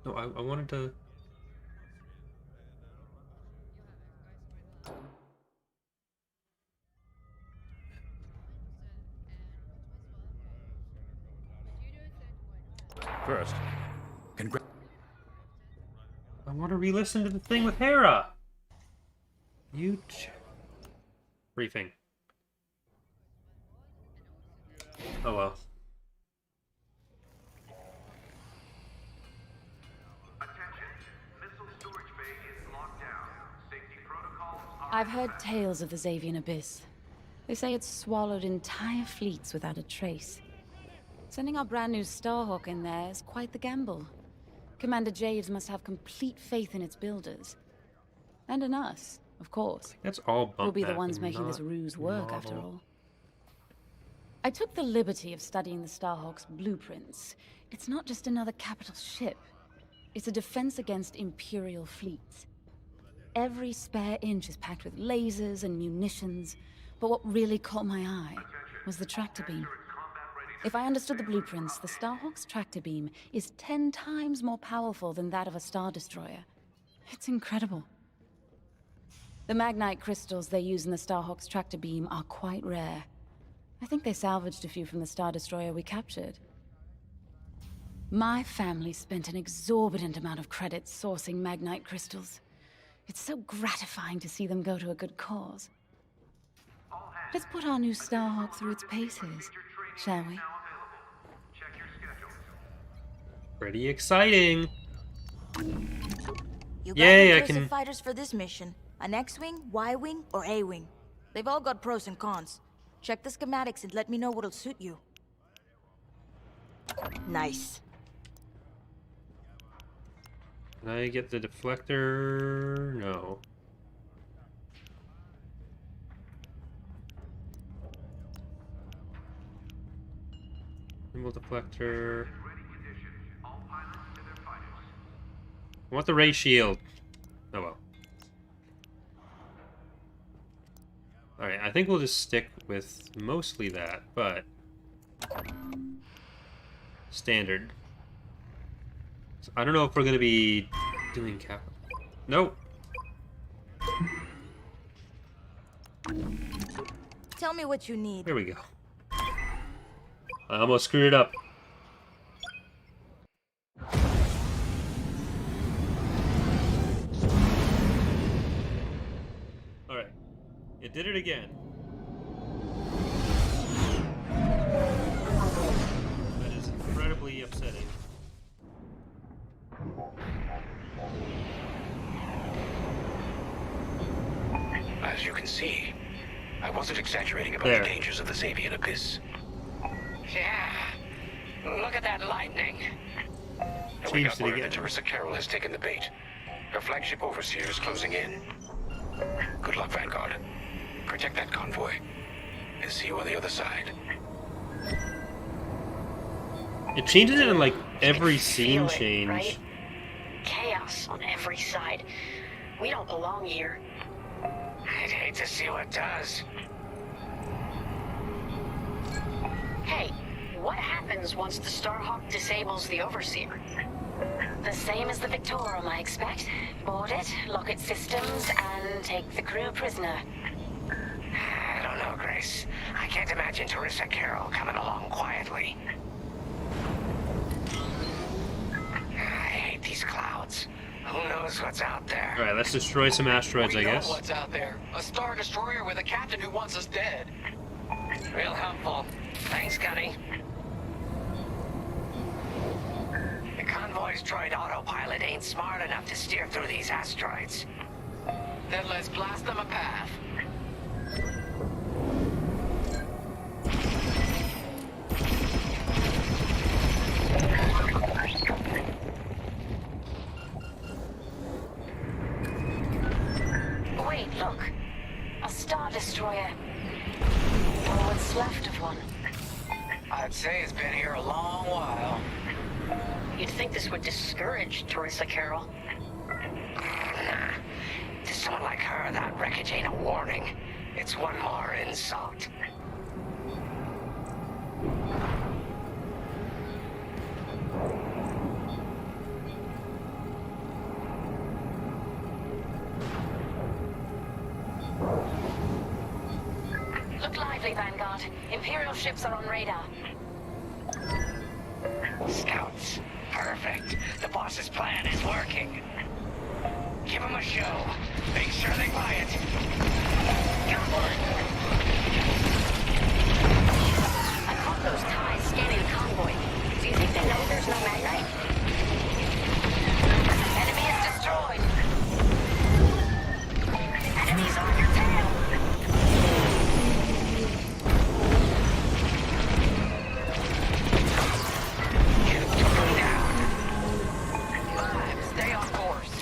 No, I wanted to... First, I want to re-listen to the thing with Hera. Briefing. Oh well. I've heard tales of the Xavian Abyss. They say it's swallowed entire fleets without a trace. Sending our brand new Starhawk in there is quite the gamble. Commander Javes must have complete faith in its builders. And in us, of course. That's all bump We'll be the map ones and making this not ruse work, model. after all. I took the liberty of studying the Starhawk's blueprints. It's not just another capital ship. It's a defense against Imperial fleets. Every spare inch is packed with lasers and munitions, but what really caught my eye was the tractor beam. If I understood the blueprints, the Starhawk's tractor beam is 10 times more powerful than that of a Star Destroyer. It's incredible. The Magnite crystals they use in the Starhawk's tractor beam are quite rare. I think they salvaged a few from the Star Destroyer we captured. My family spent an exorbitant amount of credits sourcing Magnite crystals. It's so gratifying to see them go to a good cause. Let's put our new Starhawk through its paces, shall we? Pretty exciting. You got Yay, I impressive can... fighters for this mission. An X-Wing, Y-Wing, or A-Wing. They've all got pros and cons. Check the schematics and let me know what'll suit you. Nice. Can I get the deflector? No. Symbol deflector. I want the ray shield. Oh well. Alright, I think we'll just stick with mostly that, but standard. So I don't know if we're gonna be doing cap. Nope. Tell me what you need. There we go. I almost screwed it up. Alright. It did it again. That is incredibly upsetting. As you can see, I wasn't exaggerating about the dangers of the Xavian Abyss. Yeah. Look at that lightning. And we got word that Teresa Carroll has taken the bait. Her flagship overseer is closing in. Good luck, Vanguard. Protect that convoy. And see you on the other side. It changes it in like every scene change. Right? Chaos on every side. We don't belong here. I'd hate to see what does. Hey, what happens once the Starhawk disables the Overseer? The same as the Victorum, I expect. Board it, lock its systems, and take the crew prisoner. I don't know, Grace. I can't imagine Teresa Carroll coming along quietly. I hate these clouds. Who knows what's out there? Alright, let's destroy some asteroids, I guess. What's out there? A Star Destroyer with a captain who wants us dead. Real helpful. Thanks, Gunny. The convoy's droid autopilot ain't smart enough to steer through these asteroids. Then let's blast them a path. Wait, look. A Star Destroyer. Or what's left of one. I'd say it's been here a long while. You'd think this would discourage Teresa Carroll. To someone like her, that wreckage ain't a warning. It's one more insult. Look lively, Vanguard. Imperial ships are on radar. Scouts. Perfect. The boss's plan is working. Give them a show. Make sure they buy it. Onward. I caught those ties scanning the convoy. Do you think they know there's no magnite? Enemy is destroyed. Enemies on your tail. Stay on course.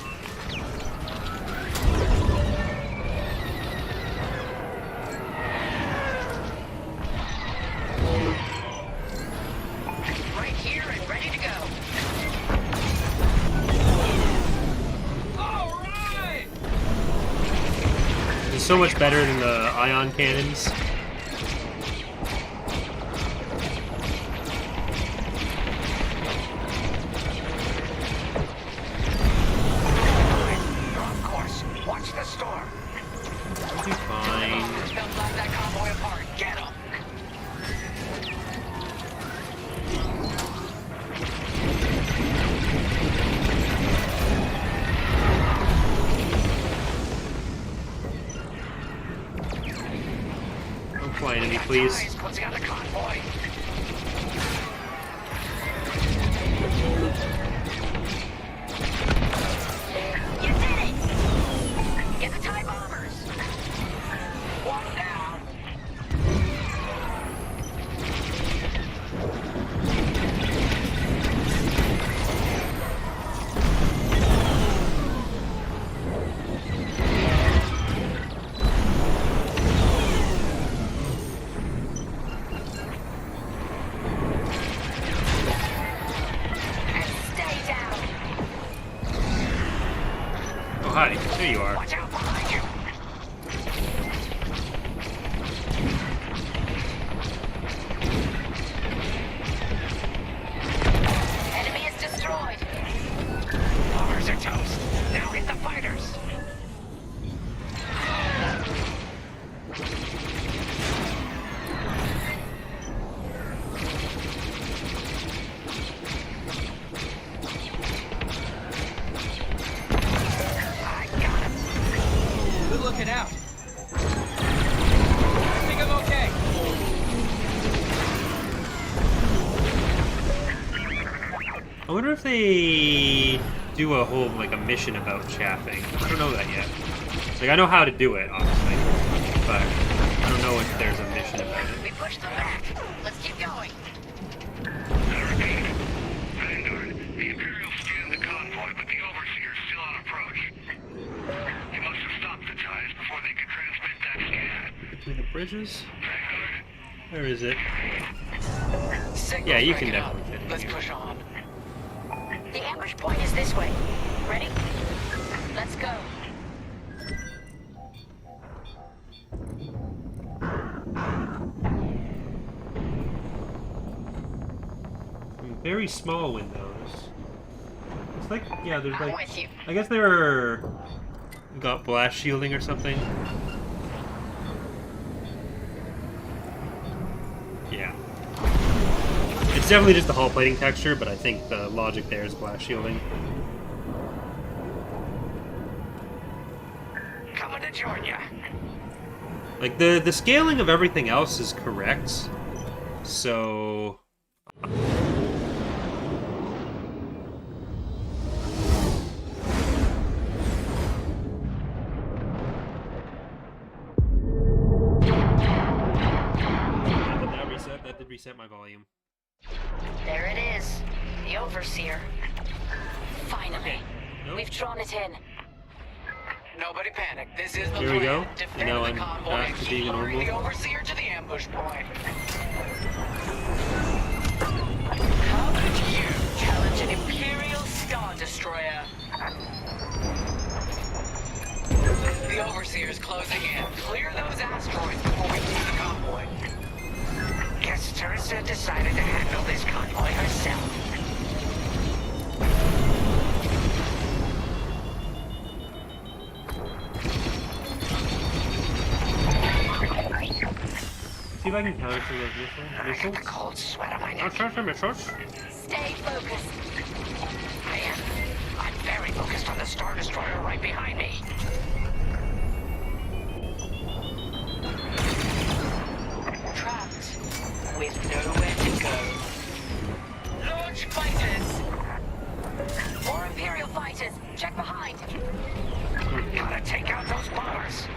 Right here and ready to go. All right. It's so much better than the ion cannons. Of course. Watch the storm. It'll be fine. They'll block that convoy apart. Get them. Don't fly into me, please. Closing out the convoy. You did it! Get the TIE bombers! One down! hi. There you are. Watch out behind you. Enemy is destroyed. Bombers are toast. Now hit the fighters. Good looking out. I think I'm okay. I wonder if they do a whole, like, a mission about chaffing. I don't know that yet. Like, I know how to do it, obviously, but I don't know if there's a mission about it. We pushed them back. Let's keep going. Vanguard, the Imperials scanned the convoy, but the Overseer's still on approach. They must have stopped the ties before they could transmit that scan. Between the bridges? Where is it? Signal's Yeah, you can breaking up. definitely fit in Let's here. push on. The ambush point is this way. Ready? Let's go. Very small windows. It's like, yeah, there's I'm like... with you. I guess they're... got blast shielding or something. Yeah. It's definitely just the hull plating texture, but I think the logic there is blast shielding. Coming to join ya. Like, the scaling of everything else is correct. So... That did reset my volume. There it is. The Overseer. Finally. Nope. We've drawn it in. Nobody panic. This is the Here we plan. go. Defend Now the I'm convoy back and to keep being a luring the normal. Overseer to the ambush point. How could you challenge an Imperial Star Destroyer? The Overseer's closing in. Clear those asteroids before we lose the convoy. Guess Teresa decided to handle this convoy herself. See if I can counter some of those missiles. Cold sweat on my neck. I'll try for missiles. Stay focused. I'm very focused on the Star Destroyer right behind me. Trapped. With nowhere to go. Launch fighters! More Imperial fighters! Check behind! Gotta take out those bombers.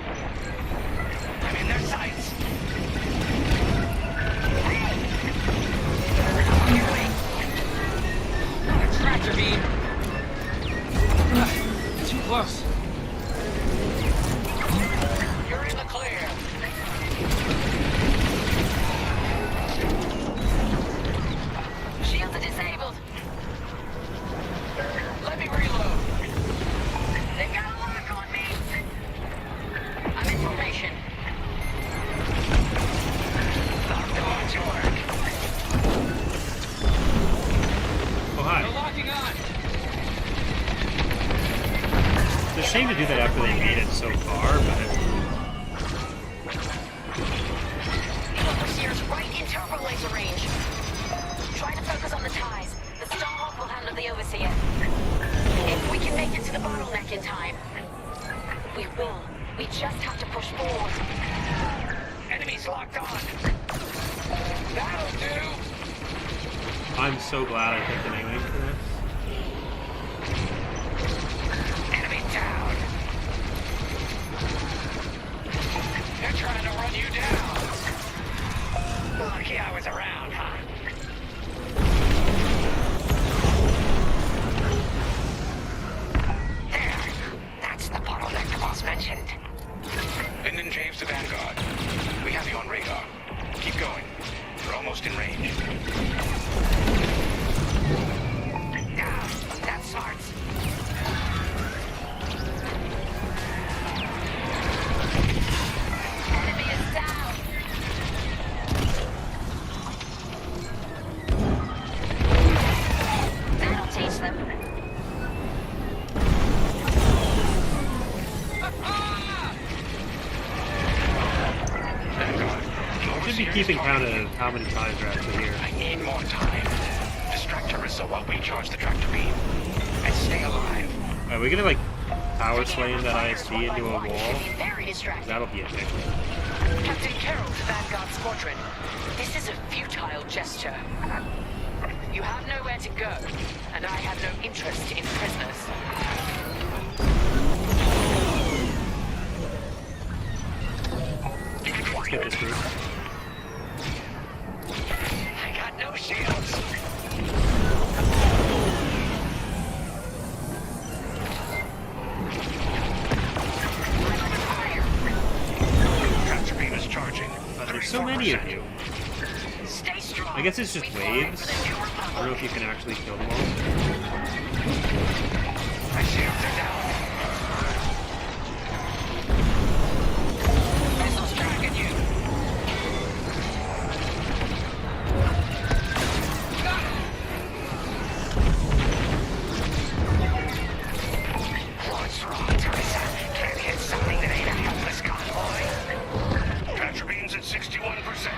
I'm in their sights. Tractor beam. Too close. You're in the clear. Shields are disabled! Let me reload. They've got a lock on me! I'm in formation. Thought to watch your work. Oh, hi. They're locking on. It's a shame to do that after they made it so far, but... The Overseer's right in turbo laser range. Try to focus on the ties. The Starhawk will handle the Overseer. If we can make it to the bottleneck in time. We will. We just have to push forward. Enemies locked on. That'll do. I'm so glad I picked an A-Wing for this. Enemy down. They're trying to run you down. Lucky I was around, huh? There. That's the bottleneck the boss mentioned. Lyndon James to Vanguard. We have you on radar. Keep going. We're almost in range. That's smart. keeping count of how many TIEs are actually here. I need more time. Distract Teresa while we charge the tractor beam. And stay alive. Are we gonna like power slam that IST into a wall? Very distracting. That'll be epic. Captain Carroll to Vanguard Squadron. This is a futile gesture. You have nowhere to go, and I have no interest in prisoners. Let's get this through. I got no shields. Tractor beam is charging. There's so many of you. Stay strong. I guess it's just waves. I don't know if you can actually kill them all. My shields are down. Missiles tracking you. What's wrong, Teresa? Can't hit something that ain't a helpless convoy. Tractor beam's at 61%.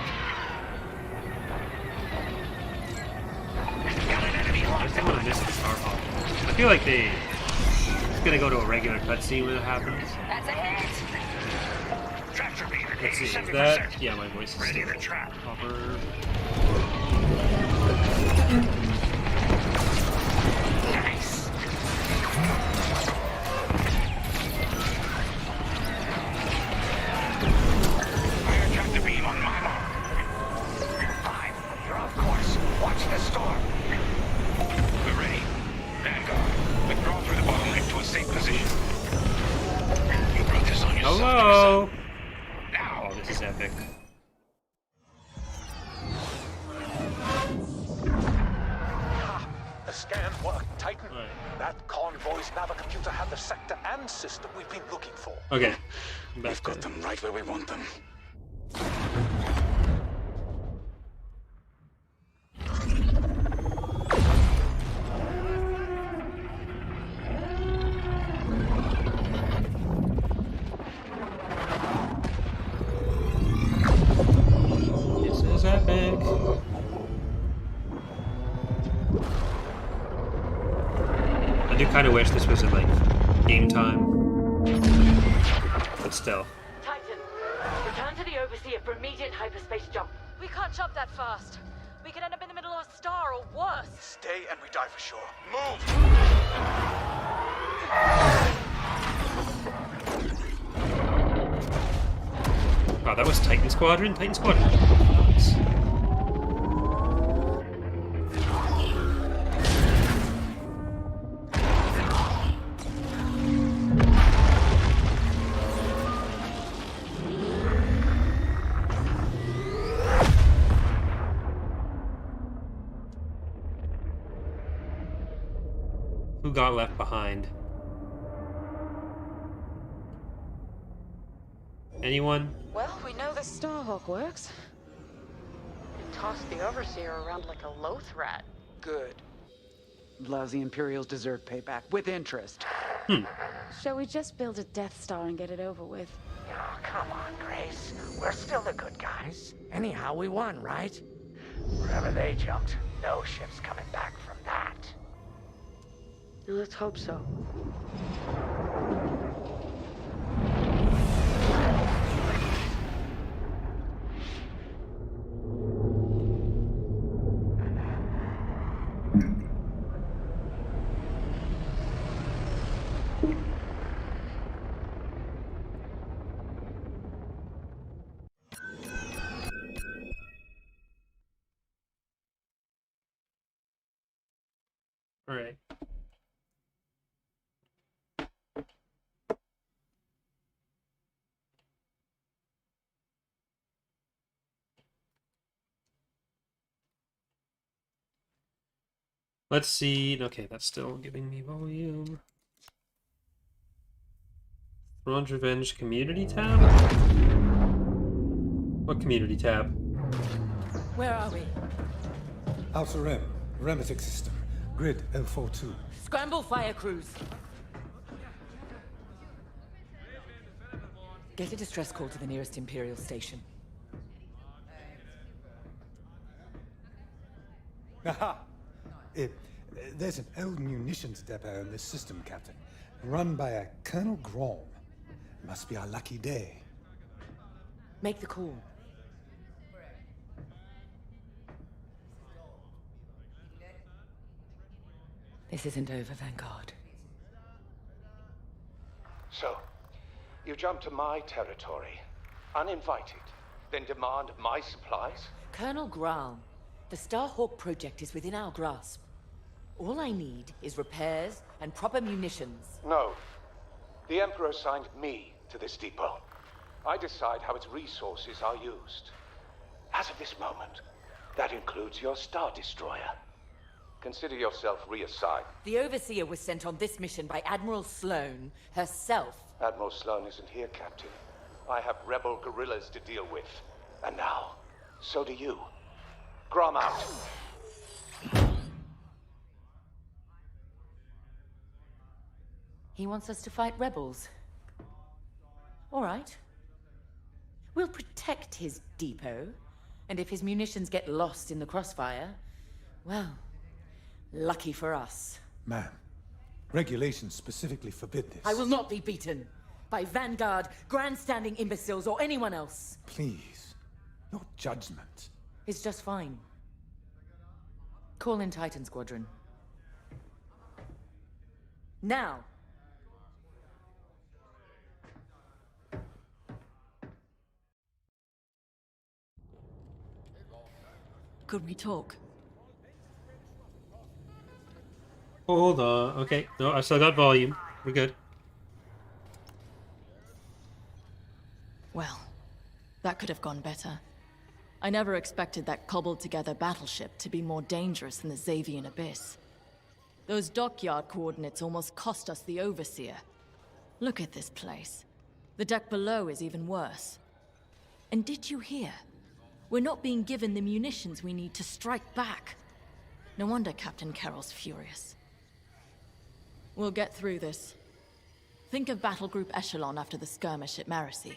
I just don't want to miss the Star Hawk. I feel like it's gonna go to a regular cutscene when it happens. That's a hit. Tractor beam at Let's see, is 87%. that? Yeah, my voice is Ready still to trap. proper. Nice. Fire tractor beam on my mark. 5. You're off course. Watch the storm. We're ready. Vanguard, withdraw through the bottleneck to a safe position. You brought this on yourself. Hello. Now. Oh, this is epic. The scan worked, Titan. That convoy's navicomputer had the sector and system we've been looking for. Okay. We've got them right where we want them. This is epic. I do kind of wish this was in like game time, but still. Titan, return to the Overseer for immediate hyperspace jump. We can't jump that fast. We could end up in the middle of a star or worse. Stay and we die for sure. Move! Wow, that was Titan Squadron. Titan Squadron. Nice. Who got left behind? Anyone? Well, we know the Starhawk works. Toss the Overseer around like a loath rat. Good. Lousy Imperials deserve payback, with interest. Shall we just build a Death Star and get it over with? Oh, come on, Grace. We're still the good guys. Anyhow, we won, right? Wherever they jumped, no ship's coming back from that. Let's hope so. All right. Let's see. Okay, that's still giving me volume. Thrawn's Revenge community tab? What community tab? Where are we? Outer Rim, Remetic system, grid L42. Scramble fire crews. Get a distress call to the nearest Imperial station. Aha! There's an old munitions depot in this system, Captain. Run by a Colonel Grom. Must be our lucky day. Make the call. This isn't over, Vanguard. So, you jump to my territory, uninvited, then demand my supplies? Colonel Graal, the Starhawk project is within our grasp. All I need is repairs and proper munitions. No. The Emperor assigned me to this depot. I decide how its resources are used. As of this moment, that includes your Star Destroyer. Consider yourself reassigned. The Overseer was sent on this mission by Admiral Sloane herself. Admiral Sloane isn't here, Captain. I have rebel guerrillas to deal with. And now, so do you. Grom out. He wants us to fight rebels. All right. We'll protect his depot, and if his munitions get lost in the crossfire, well, lucky for us. Ma'am, regulations specifically forbid this. I will not be beaten by Vanguard, grandstanding imbeciles, or anyone else. Please, your judgment. It's just fine. Call in Titan Squadron. Now! Could we talk? Oh, hold on. Okay. No, I still got volume. We're good. Well, that could have gone better. I never expected that cobbled-together battleship to be more dangerous than the Xavian Abyss. Those dockyard coordinates almost cost us the Overseer. Look at this place. The deck below is even worse. And did you hear? We're not being given the munitions we need to strike back. No wonder Captain Carroll's furious. We'll get through this. Think of Battle Group Echelon after the skirmish at Marasi.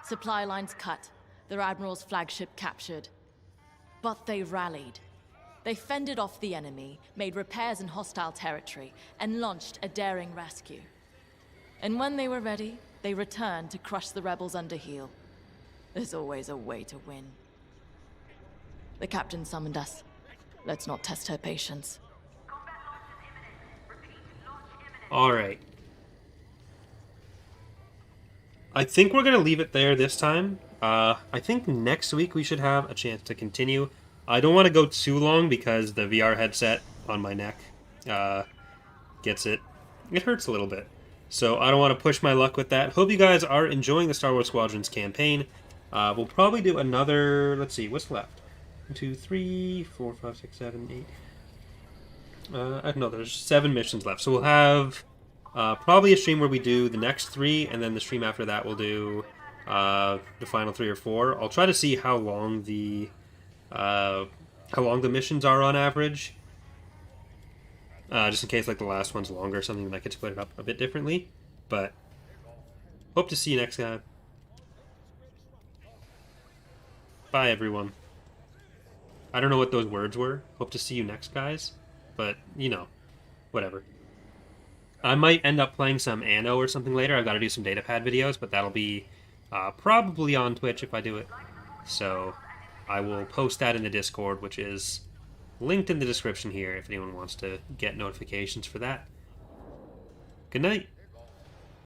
Supply lines cut, their Admiral's flagship captured. But they rallied. They fended off the enemy, made repairs in hostile territory, and launched a daring rescue. And when they were ready, they returned to crush the rebels under heel. There's always a way to win. The captain summoned us. Let's not test her patience. Alright. I think we're going to leave it there this time. I think next week we should have a chance to continue. I don't want to go too long because the VR headset on my neck gets it. It hurts a little bit. So I don't want to push my luck with that. Hope you guys are enjoying the Star Wars Squadrons campaign. We'll probably do another... Let's see, what's left? 1, 2, 3, 4, 5, 6, 7, 8. No, there's 7 missions left. So we'll have probably a stream where we do the next 3, and then the stream after that we'll do the final 3 or 4. I'll try to see how long the missions are on average. Just in case like the last one's longer or something, I could split it up a bit differently. But hope to see you next time. Bye, everyone. I don't know what those words were. Hope to see you next, guys. But, you know, whatever. I might end up playing some Anno or something later. I've got to do some datapad videos, but that'll be probably on Twitch if I do it. So I will post that in the Discord, which is linked in the description here if anyone wants to get notifications for that. Good night.